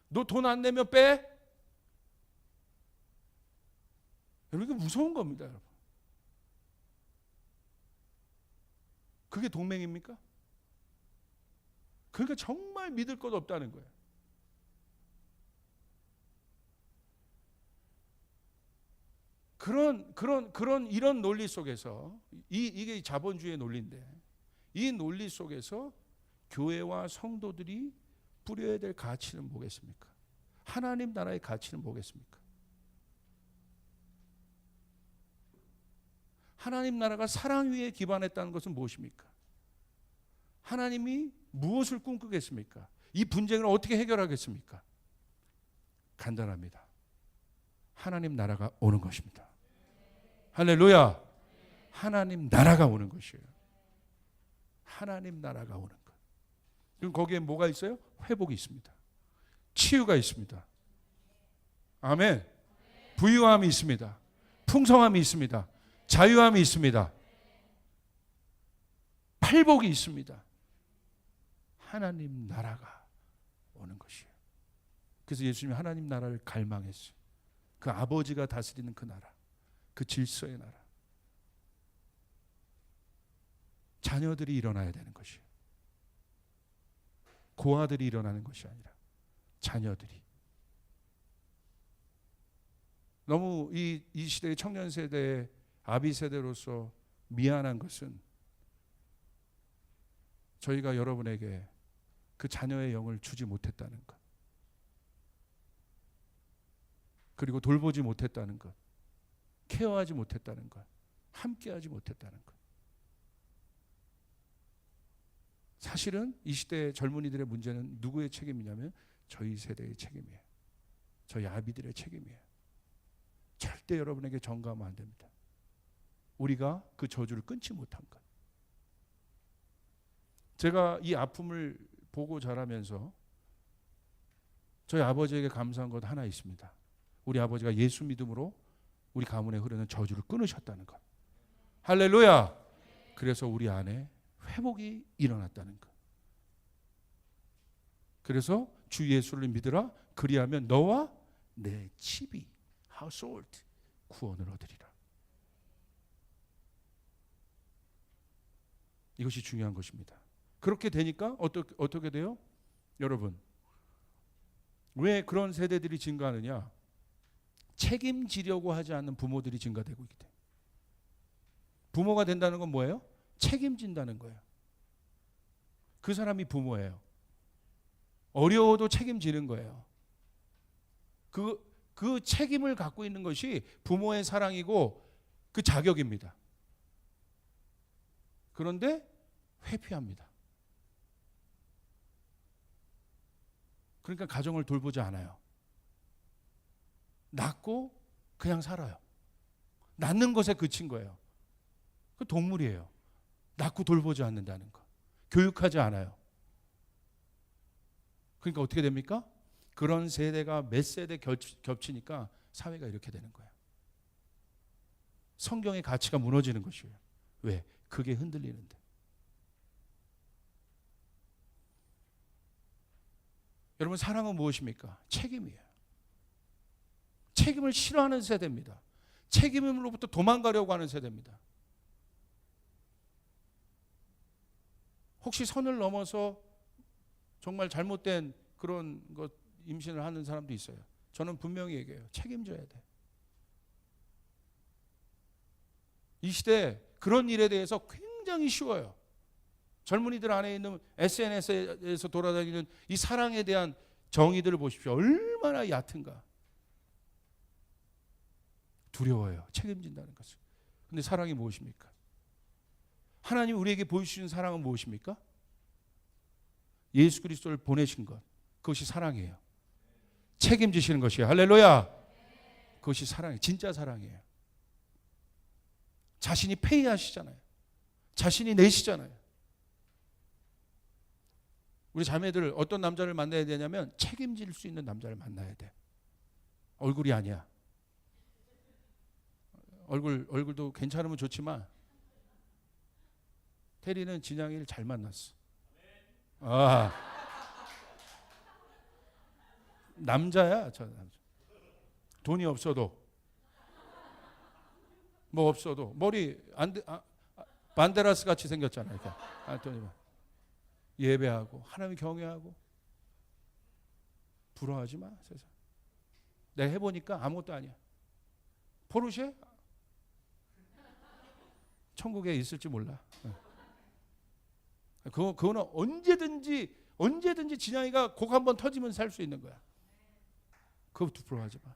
너 돈 안 내면 빼? 여러분, 이게 무서운 겁니다, 여러분. 그게 동맹입니까? 그러니까 정말 믿을 것 없다는 거예요. 이런 논리 속에서 이게 자본주의의 논리인데, 이 논리 속에서 교회와 성도들이 뿌려야 될 가치는 뭐겠습니까? 하나님 나라의 가치는 뭐겠습니까? 하나님 나라가 사랑 위에 기반했다는 것은 무엇입니까? 하나님이 무엇을 꿈꾸겠습니까? 이 분쟁을 어떻게 해결하겠습니까? 간단합니다. 하나님 나라가 오는 것입니다. 할렐루야. 하나님 나라가 오는 것이에요. 하나님 나라가 오는 것. 그럼 거기에 뭐가 있어요? 회복이 있습니다. 치유가 있습니다. 아멘. 부유함이 있습니다. 풍성함이 있습니다. 자유함이 있습니다. 팔복이 있습니다. 하나님 나라가 오는 것이에요. 그래서 예수님이 하나님 나라를 갈망했어요. 그 아버지가 다스리는 그 나라, 그 질서의 나라. 자녀들이 일어나야 되는 것이에요. 고아들이 일어나는 것이 아니라 자녀들이. 너무 이 시대의 청년 세대의 아비 세대로서 미안한 것은 저희가 여러분에게 그 자녀의 영을 주지 못했다는 것, 그리고 돌보지 못했다는 것, 케어하지 못했다는 것, 함께하지 못했다는 것. 사실은 이 시대 젊은이들의 문제는 누구의 책임이냐면 저희 세대의 책임이에요. 저희 아비들의 책임이에요. 절대 여러분에게 전가하면 안 됩니다. 우리가 그 저주를 끊지 못한 것. 제가 이 아픔을 보고 자라면서 저희 아버지에게 감사한 것 하나 있습니다. 우리 아버지가 예수 믿음으로 우리 가문에 흐르는 저주를 끊으셨다는 것. 할렐루야. 그래서 우리 안에 회복이 일어났다는 것. 그래서 주 예수를 믿으라. 그리하면 너와 내 집이 household 구원을 얻으리라. 이것이 중요한 것입니다. 그렇게 되니까 어떻게 돼요? 여러분, 왜 그런 세대들이 증가하느냐? 책임지려고 하지 않는 부모들이 증가되고 있기 때문에. 부모가 된다는 건 뭐예요? 책임진다는 거예요. 그 사람이 부모예요. 어려워도 책임지는 거예요. 그 책임을 갖고 있는 것이 부모의 사랑이고 그 자격입니다. 그런데 회피합니다. 그러니까 가정을 돌보지 않아요. 낳고 그냥 살아요. 낳는 것에 그친 거예요. 그 동물이에요. 낳고 돌보지 않는다는 거. 교육하지 않아요. 그러니까 어떻게 됩니까? 그런 세대가 몇 세대 겹치니까 사회가 이렇게 되는 거예요. 성경의 가치가 무너지는 것이에요. 왜? 그게 흔들리는데. 여러분, 사랑은 무엇입니까? 책임이에요. 책임을 싫어하는 세대입니다. 책임으로부터 도망가려고 하는 세대입니다. 혹시 선을 넘어서 정말 잘못된 그런 것 임신을 하는 사람도 있어요. 저는 분명히 얘기해요. 책임져야 돼. 이 시대 그런 일에 대해서 굉장히 쉬워요. 젊은이들 안에 있는 SNS에서 돌아다니는 이 사랑에 대한 정의들을 보십시오. 얼마나 얕은가. 두려워요. 책임진다는 것을. 근데 사랑이 무엇입니까? 하나님 우리에게 보여주신 사랑은 무엇입니까? 예수 그리스도를 보내신 것. 그것이 사랑이에요. 책임지시는 것이에요. 할렐루야. 그것이 사랑이에요. 진짜 사랑이에요. 자신이 페이하시잖아요. 자신이 내시잖아요. 우리 자매들 어떤 남자를 만나야 되냐면 책임질 수 있는 남자를 만나야 돼. 얼굴이 아니야. 얼굴도 괜찮으면 좋지만 테리는 진양이를 잘 만났어. 남자야. 저 남자. 돈이 없어도 뭐 없어도 머리 반데라스 같이 생겼잖아. 이렇게. 예배하고 하나님 경외하고. 부러워하지 마. 세상. 내가 해보니까 아무것도 아니야. 포르쉐? 천국에 있을지 몰라. 그거는 언제든지 진양이가 곡 한번 터지면 살 수 있는 거야. 그것도 부러워하지 마.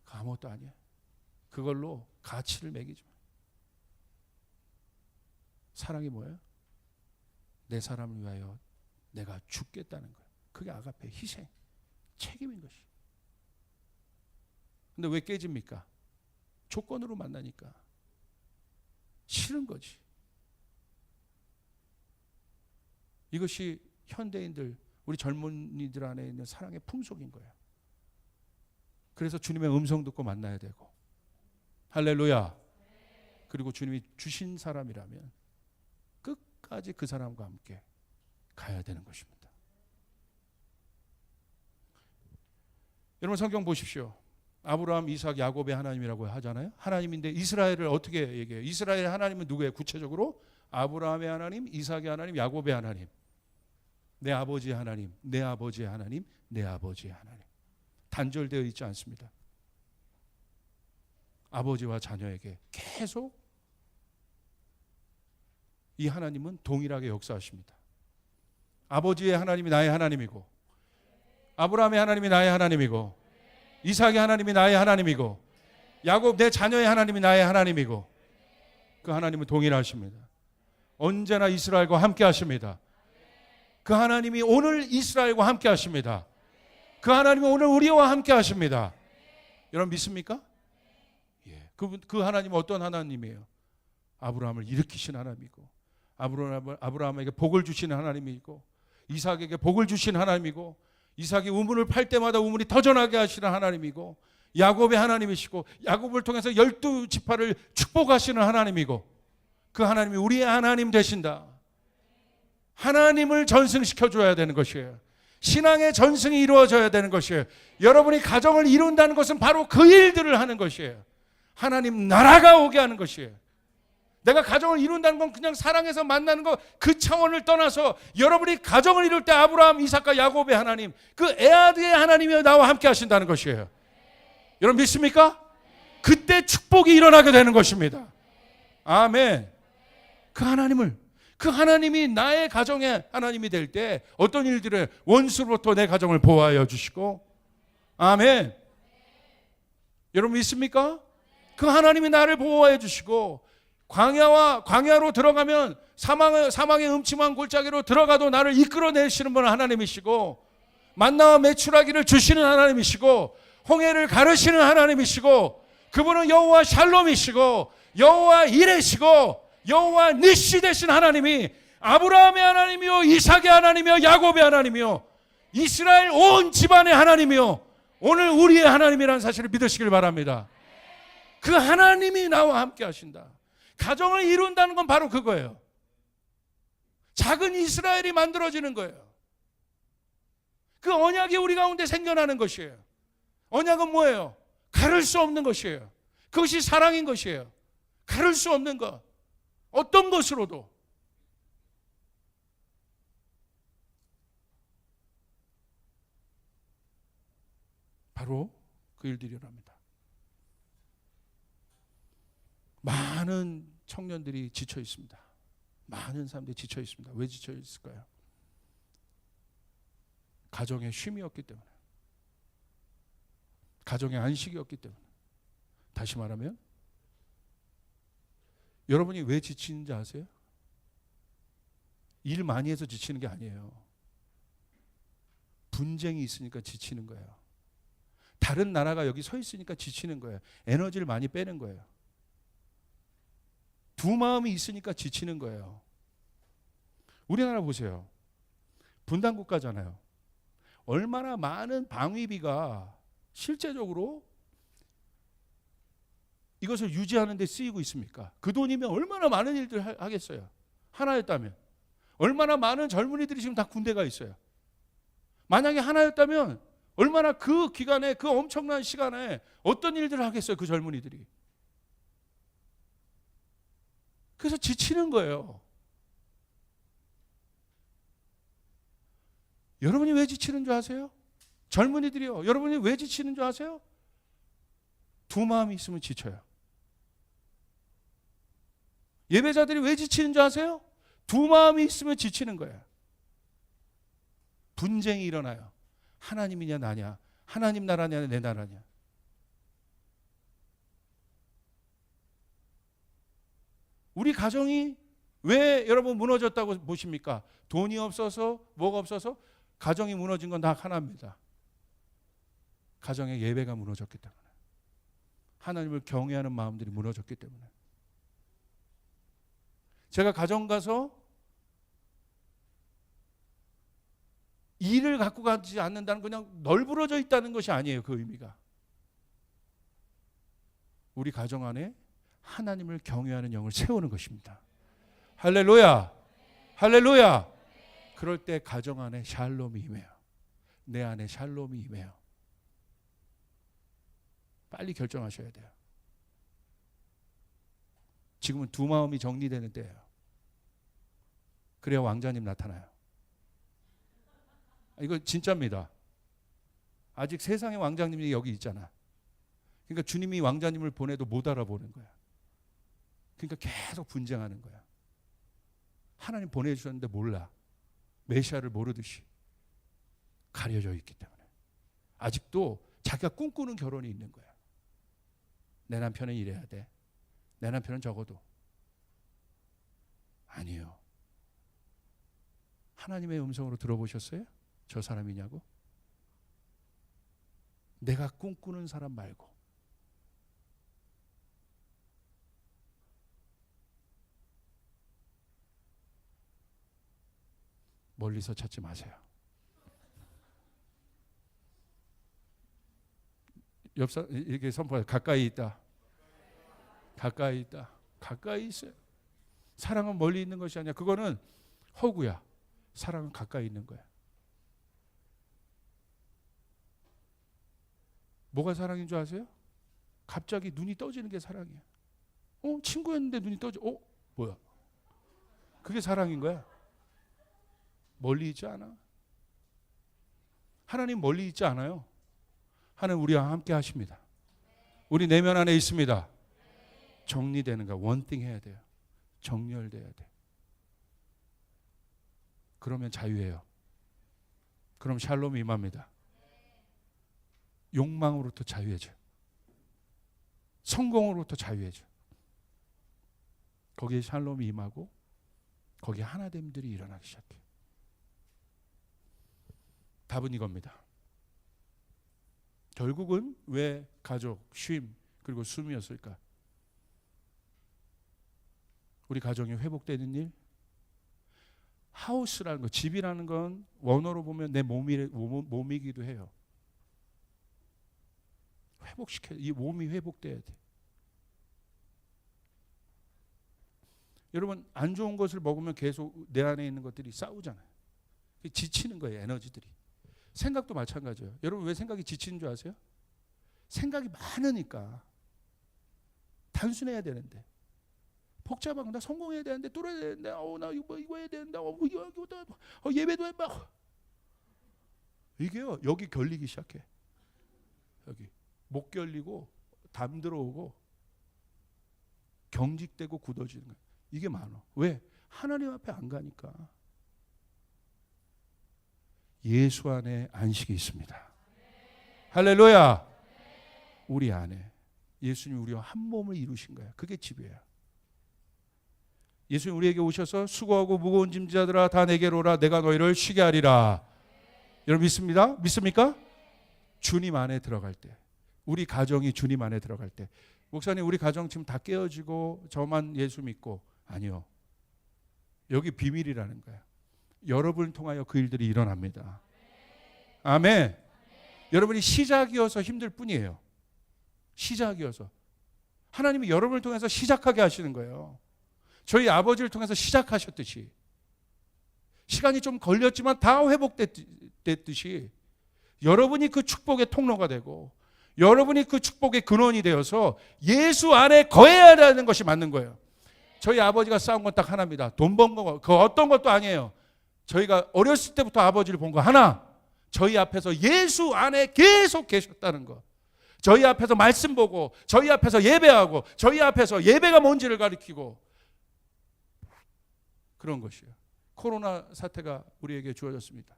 그거 아무것도 아니야. 그걸로 가치를 매기지 마. 사랑이 뭐예요? 내 사람을 위하여 내가 죽겠다는 거야. 그게 아가페, 희생, 책임인 것이. 근데 왜 깨집니까? 조건으로 만나니까 싫은 거지. 이것이 현대인들, 우리 젊은이들 안에 있는 사랑의 풍속인 거예요. 그래서 주님의 음성 듣고 만나야 되고. 할렐루야. 그리고 주님이 주신 사람이라면 끝까지 그 사람과 함께 가야 되는 것입니다. 여러분, 성경 보십시오. 아브라함, 이삭, 야곱의 하나님이라고 하잖아요. 하나님인데 이스라엘을 어떻게 얘기해요? 이스라엘의 하나님은 누구예요? 구체적으로 아브라함의 하나님, 이삭의 하나님, 야곱의 하나님. 내 아버지의 하나님, 내 아버지의 하나님, 내 아버지의 하나님. 단절되어 있지 않습니다. 아버지와 자녀에게 계속 이 하나님은 동일하게 역사하십니다. 아버지의 하나님이 나의 하나님이고, 아브라함의 하나님이 나의 하나님이고, 이삭의 하나님이 나의 하나님이고, 야곱 내 자녀의 하나님이 나의 하나님이고, 그 하나님은 동일하십니다. 언제나 이스라엘과 함께 하십니다. 그 하나님이 오늘 이스라엘과 함께 하십니다. 그 하나님이 오늘 우리와 함께 하십니다. 여러분 믿습니까? 예. 그 하나님은 어떤 하나님이에요? 아브라함을 일으키신 하나님이고, 아브라함에게 복을 주시는 하나님이고, 이삭에게 복을 주신 하나님이고, 이삭이 우물을 팔 때마다 우물이 터져나게 하시는 하나님이고, 야곱의 하나님이시고, 야곱을 통해서 12지파를 축복하시는 하나님이고, 그 하나님이 우리의 하나님 되신다. 하나님을 전승시켜줘야 되는 것이에요. 신앙의 전승이 이루어져야 되는 것이에요. 여러분이 가정을 이룬다는 것은 바로 그 일들을 하는 것이에요. 하나님 나라가 오게 하는 것이에요. 내가 가정을 이룬다는 건 그냥 사랑해서 만나는 거, 그 차원을 떠나서 여러분이 가정을 이룰 때 아브라함, 이삭과 야곱의 하나님, 그 에아드의 하나님이 나와 함께 하신다는 것이에요. 여러분 믿습니까? 그때 축복이 일어나게 되는 것입니다. 아멘. 그 하나님이 나의 가정의 하나님이 될 때 어떤 일들을, 원수로부터 내 가정을 보호하여 주시고, 아멘. 여러분 믿습니까? 그 하나님이 나를 보호하여 주시고, 광야로 들어가면 사망의 음침한 골짜기로 들어가도 나를 이끌어내시는 분은 하나님이시고, 만나와 메추라기를 주시는 하나님이시고, 홍해를 가르시는 하나님이시고, 그분은 여호와 샬롬이시고, 여호와 이레시고, 여호와 니시 되신 하나님이 아브라함의 하나님이요, 이삭의 하나님이요, 야곱의 하나님이요, 이스라엘 온 집안의 하나님이요, 오늘 우리의 하나님이라는 사실을 믿으시길 바랍니다. 그 하나님이 나와 함께 하신다. 가정을 이룬다는 건 바로 그거예요. 작은 이스라엘이 만들어지는 거예요. 그 언약이 우리 가운데 생겨나는 것이에요. 언약은 뭐예요? 가를 수 없는 것이에요. 그것이 사랑인 것이에요. 가를 수 없는 것. 어떤 것으로도. 바로 그 일들이 일어납니다. 많은 청년들이 지쳐 있습니다. 많은 사람들이 지쳐 있습니다. 왜 지쳐 있을까요? 가정의 쉼이 없기 때문에. 가정의 안식이 없기 때문에. 다시 말하면 여러분이 왜 지치는지 아세요? 일 많이 해서 지치는 게 아니에요. 분쟁이 있으니까 지치는 거예요. 다른 나라가 여기 서 있으니까 지치는 거예요. 에너지를 많이 빼는 거예요. 두 마음이 있으니까 지치는 거예요. 우리나라 보세요. 분단 국가잖아요. 얼마나 많은 방위비가 실제적으로 이것을 유지하는 데 쓰이고 있습니까? 그 돈이면 얼마나 많은 일들을 하겠어요. 하나였다면. 얼마나 많은 젊은이들이 지금 다 군대가 있어요. 만약에 하나였다면 얼마나 그 기간에, 그 엄청난 시간에 어떤 일들을 하겠어요, 그 젊은이들이. 그래서 지치는 거예요. 여러분이 왜 지치는 줄 아세요? 젊은이들이요. 여러분이 왜 지치는 줄 아세요? 두 마음이 있으면 지쳐요. 예배자들이 왜 지치는 줄 아세요? 두 마음이 있으면 지치는 거예요. 분쟁이 일어나요. 하나님이냐 나냐, 하나님 나라냐 내 나라냐. 우리 가정이 왜 여러분 무너졌다고 보십니까? 돈이 없어서, 뭐가 없어서? 가정이 무너진 건 다 하나입니다. 가정의 예배가 무너졌기 때문에. 하나님을 경외하는 마음들이 무너졌기 때문에. 제가 가정 가서 일을 갖고 가지 않는다는 그냥 널브러져 있다는 것이 아니에요. 그 의미가. 우리 가정 안에 하나님을 경외하는 영을 세우는 것입니다. 할렐루야. 할렐루야. 그럴 때 가정 안에 샬롬이 임해요. 내 안에 샬롬이 임해요. 빨리 결정하셔야 돼요. 지금은 두 마음이 정리되는 때예요. 그래야 왕자님 나타나요. 이거 진짜입니다. 아직 세상의 왕자님이 여기 있잖아. 그러니까 주님이 왕자님을 보내도 못 알아보는 거야. 그러니까 계속 분쟁하는 거야. 하나님 보내주셨는데 몰라. 메시아를 모르듯이 가려져 있기 때문에. 아직도 자기가 꿈꾸는 결혼이 있는 거야. 내 남편은 이래야 돼. 내 남편은 적어도. 아니요. 하나님의 음성으로 들어보셨어요? 저 사람이냐고? 내가 꿈꾸는 사람 말고. 멀리서 찾지 마세요. 옆사 이렇게 선포해. 가까이 있다. 가까이 있다. 가까이 있어요. 사랑은 멀리 있는 것이 아니야. 그거는 허구야. 사랑은 가까이 있는 거야. 뭐가 사랑인 줄 아세요? 갑자기 눈이 떠지는 게 사랑이야. 친구였는데 눈이 떠져. 뭐야? 그게 사랑인 거야. 멀리 있지 않아. 하나님 멀리 있지 않아요. 하나님 우리와 함께 하십니다. 우리 내면 안에 있습니다. 정리되는 거 원띵 해야 돼요. 정렬돼야 돼. 그러면 자유해요. 그럼 샬롬이 임합니다. 욕망으로부터 자유해져. 성공으로부터 자유해져. 거기에 샬롬이 임하고 거기에 하나됨들이 일어나기 시작해. 답은 이겁니다. 결국은 왜 가족, 쉼, 그리고 숨이었을까? 우리 가정이 회복되는 일? 하우스라는 거, 집이라는 건 원어로 보면 내 몸이기도 해요. 회복시켜야 돼. 이 몸이 회복돼야 돼. 여러분 안 좋은 것을 먹으면 계속 내 안에 있는 것들이 싸우잖아요. 지치는 거예요. 에너지들이. 생각도 마찬가지예요. 여러분 왜 생각이 지치는 줄 아세요? 생각이 많으니까. 단순해야 되는데 복잡하고 나 성공해야 되는데 뚫어야 되는데 나 이거 해야 되는데 예배도 해봐. 이게요 여기 결리기 시작해. 여기 목 결리고 담 들어오고 경직되고 굳어지는 거예요. 이게 많아. 왜? 하나님 앞에 안 가니까. 예수 안에 안식이 있습니다. 할렐루야. 우리 안에 예수님 우리와 한 몸을 이루신 거야. 그게 집이에요. 예수님 우리에게 오셔서 수고하고 무거운 짐자들아 다 내게로 오라 내가 너희를 쉬게 하리라. 여러분 믿습니다? 믿습니까? 주님 안에 들어갈 때, 우리 가정이 주님 안에 들어갈 때, 목사님 우리 가정 지금 다 깨어지고 저만 예수 믿고, 아니요. 여기 비밀이라는 거야. 여러분을 통하여 그 일들이 일어납니다. 아멘. 여러분이 시작이어서 힘들 뿐이에요. 시작이어서. 하나님이 여러분을 통해서 시작하게 하시는 거예요. 저희 아버지를 통해서 시작하셨듯이. 시간이 좀 걸렸지만 다 회복됐듯이 여러분이 그 축복의 통로가 되고 여러분이 그 축복의 근원이 되어서 예수 안에 거해야 하는 것이 맞는 거예요. 저희 아버지가 싸운 건 딱 하나입니다. 돈 번 거, 그 어떤 것도 아니에요. 저희가 어렸을 때부터 아버지를 본 거 하나. 저희 앞에서 예수 안에 계속 계셨다는 거. 저희 앞에서 말씀 보고 저희 앞에서 예배하고 저희 앞에서 예배가 뭔지를 가르치고 그런 것이에요. 코로나 사태가 우리에게 주어졌습니다.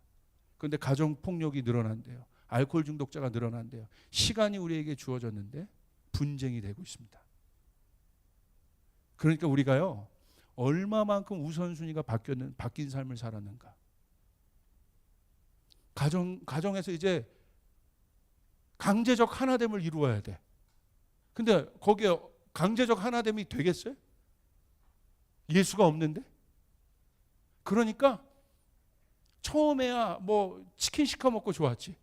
그런데 가정폭력이 늘어난대요. 알코올 중독자가 늘어난대요. 시간이 우리에게 주어졌는데 분쟁이 되고 있습니다. 그러니까 우리가요 얼마만큼 우선순위가 바뀐 삶을 살았는가. 가정에서 이제 강제적 하나됨을 이루어야 돼. 근데 거기에 강제적 하나됨이 되겠어요? 예수가 없는데? 그러니까 처음에야 뭐 치킨 시켜 먹고 좋았지.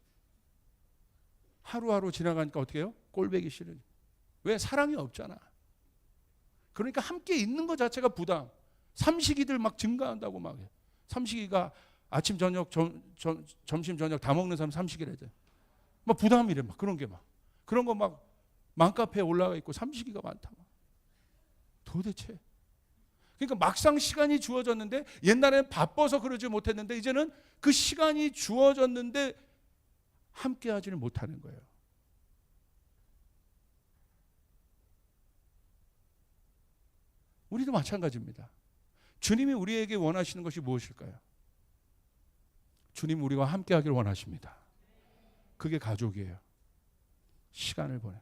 하루하루 지나가니까 어떻게 해요? 꼴보기 싫으니. 왜? 사랑이 없잖아. 그러니까 함께 있는 것 자체가 부담. 삼식이들 막 증가한다고 막 해. 삼식이가 아침 저녁 점심 저녁 다 먹는 사람 삼식이래. 막 부담이래. 막 그런 게 막 그런 거 막 맘카페에 올라가 있고 삼식이가 많다. 막. 도대체. 그러니까 막상 시간이 주어졌는데 옛날에는 바빠서 그러지 못했는데 이제는 그 시간이 주어졌는데 함께 하지를 못하는 거예요. 우리도 마찬가지입니다. 주님이 우리에게 원하시는 것이 무엇일까요? 주님 우리와 함께 하기를 원하십니다. 그게 가족이에요. 시간을 보내.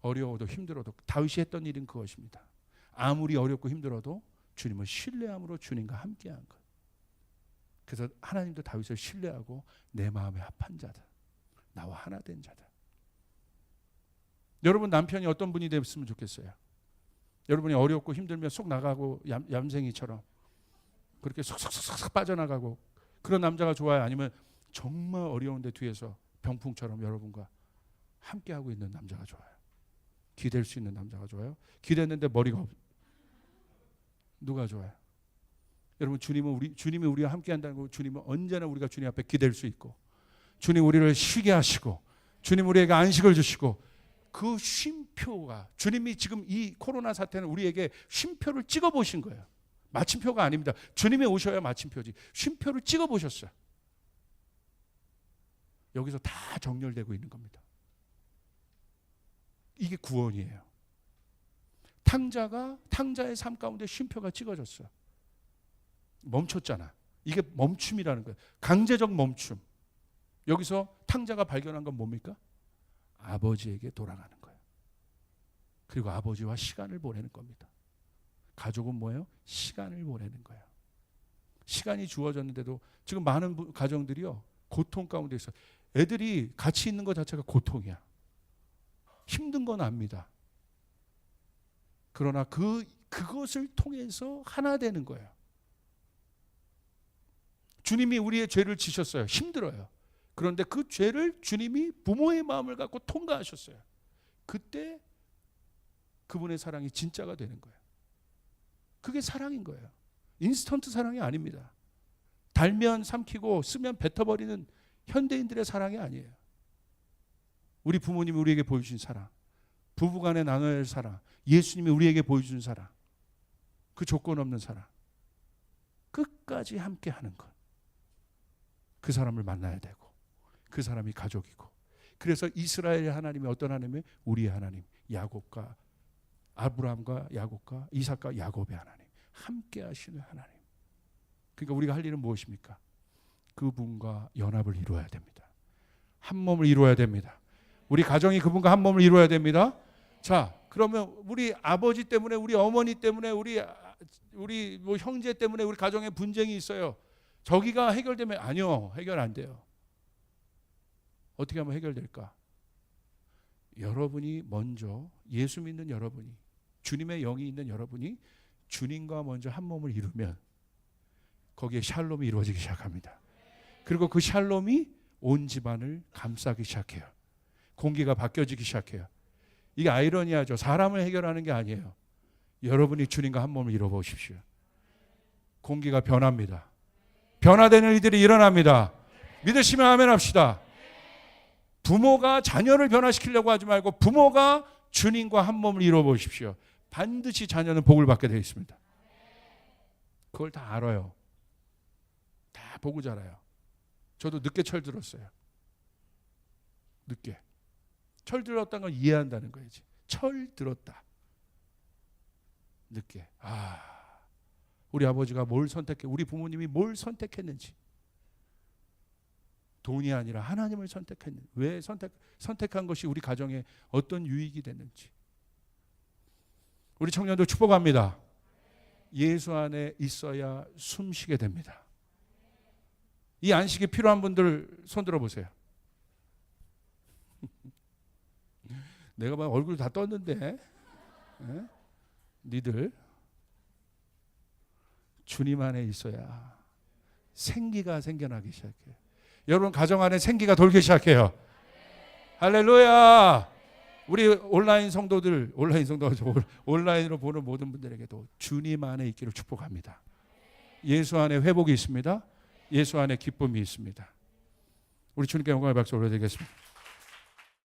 어려워도 힘들어도 다윗이 했던 일은 그것입니다. 아무리 어렵고 힘들어도 주님을 신뢰함으로 주님과 함께한 것. 그래서 하나님도 다윗을 신뢰하고 내 마음에 합한 자다. 나와 하나 된 자다. 여러분 남편이 어떤 분이 됐으면 좋겠어요? 여러분이 어렵고 힘들면 속 나가고 얌생이처럼 그렇게 쏙쏙쏙 빠져나가고 그런 남자가 좋아요? 아니면 정말 어려운데 뒤에서 병풍처럼 여러분과 함께하고 있는 남자가 좋아요? 기댈 수 있는 남자가 좋아요? 기댔는데 머리가 누가 좋아요? 여러분 주님이 우리와 함께한다는 거, 주님은 언제나 우리가 주님 앞에 기댈 수 있고, 주님 우리를 쉬게 하시고, 주님 우리에게 안식을 주시고, 그 쉼표가 주님이 지금 이 코로나 사태는 우리에게 쉼표를 찍어 보신 거예요. 마침표가 아닙니다. 주님이 오셔야 마침표지. 쉼표를 찍어 보셨어요. 여기서 다 정렬되고 있는 겁니다. 이게 구원이에요. 탕자의 삶 가운데 쉼표가 찍어졌어요. 멈췄잖아. 이게 멈춤이라는 거예요. 강제적 멈춤. 여기서 탕자가 발견한 건 뭡니까? 아버지에게 돌아가는 거예요. 그리고 아버지와 시간을 보내는 겁니다. 가족은 뭐예요? 시간을 보내는 거예요. 시간이 주어졌는데도 지금 많은 가정들이요 고통 가운데 있어요. 애들이 같이 있는 것 자체가 고통이야. 힘든 건 압니다. 그러나 그것을 통해서 하나 되는 거예요. 주님이 우리의 죄를 지셨어요. 힘들어요. 그런데 그 죄를 주님이 부모의 마음을 갖고 통과하셨어요. 그때 그분의 사랑이 진짜가 되는 거예요. 그게 사랑인 거예요. 인스턴트 사랑이 아닙니다. 달면 삼키고 쓰면 뱉어버리는 현대인들의 사랑이 아니에요. 우리 부모님이 우리에게 보여주신 사랑, 부부간에 나눠야 할 사랑, 예수님이 우리에게 보여준 사랑, 그 조건 없는 사랑, 끝까지 함께 하는 것. 그 사람을 만나야 되고 그 사람이 가족이고, 그래서 이스라엘의 하나님이 어떤 하나님이에요? 우리의 하나님, 야곱과 아브라함과 야곱과 이삭과 야곱의 하나님, 함께 하시는 하나님. 그러니까 우리가 할 일은 무엇입니까? 그분과 연합을 이루어야 됩니다. 한 몸을 이루어야 됩니다. 우리 가정이 그분과 한 몸을 이루어야 됩니다. 자, 그러면 우리 아버지 때문에, 우리 어머니 때문에, 우리 뭐 형제 때문에 우리 가정에 분쟁이 있어요. 저기가 해결되면, 아니요, 해결 안 돼요. 어떻게 하면 해결될까? 여러분이 먼저, 예수 믿는 여러분이, 주님의 영이 있는 여러분이 주님과 먼저 한 몸을 이루면 거기에 샬롬이 이루어지기 시작합니다. 그리고 그 샬롬이 온 집안을 감싸기 시작해요. 공기가 바뀌어지기 시작해요. 이게 아이러니하죠. 사람을 해결하는 게 아니에요. 여러분이 주님과 한 몸을 이뤄보십시오. 공기가 변합니다. 변화되는 일들이 일어납니다. 믿으시면 아멘 합시다. 부모가 자녀를 변화시키려고 하지 말고 부모가 주님과 한 몸을 이뤄보십시오. 반드시 자녀는 복을 받게 되어 있습니다. 그걸 다 알아요. 다 보고 자라요. 저도 늦게 철들었어요. 늦게. 철들었다는 걸 이해한다는 거지. 철들었다. 늦게. 우리 아버지가 뭘 선택해, 우리 부모님이 뭘 선택했는지. 돈이 아니라 하나님을 선택했는지, 왜 선택한 것이 우리 가정에 어떤 유익이 됐는지. 우리 청년들 축복합니다. 예수 안에 있어야 숨쉬게 됩니다. 이 안식이 필요한 분들 손 들어보세요. 내가 막 얼굴 다 떴는데, 니들 주님 안에 있어야 생기가 생겨나기 시작해요. 여러분 가정 안에 생기가 돌기 시작해요. 할렐루야. 우리 온라인 성도들, 온라인으로 보는 모든 분들에게도 주님 안에 있기를 축복합니다. 예수 안에 회복이 있습니다. 예수 안에 기쁨이 있습니다. 우리 주님께 영광의 박수 올려드리겠습니다.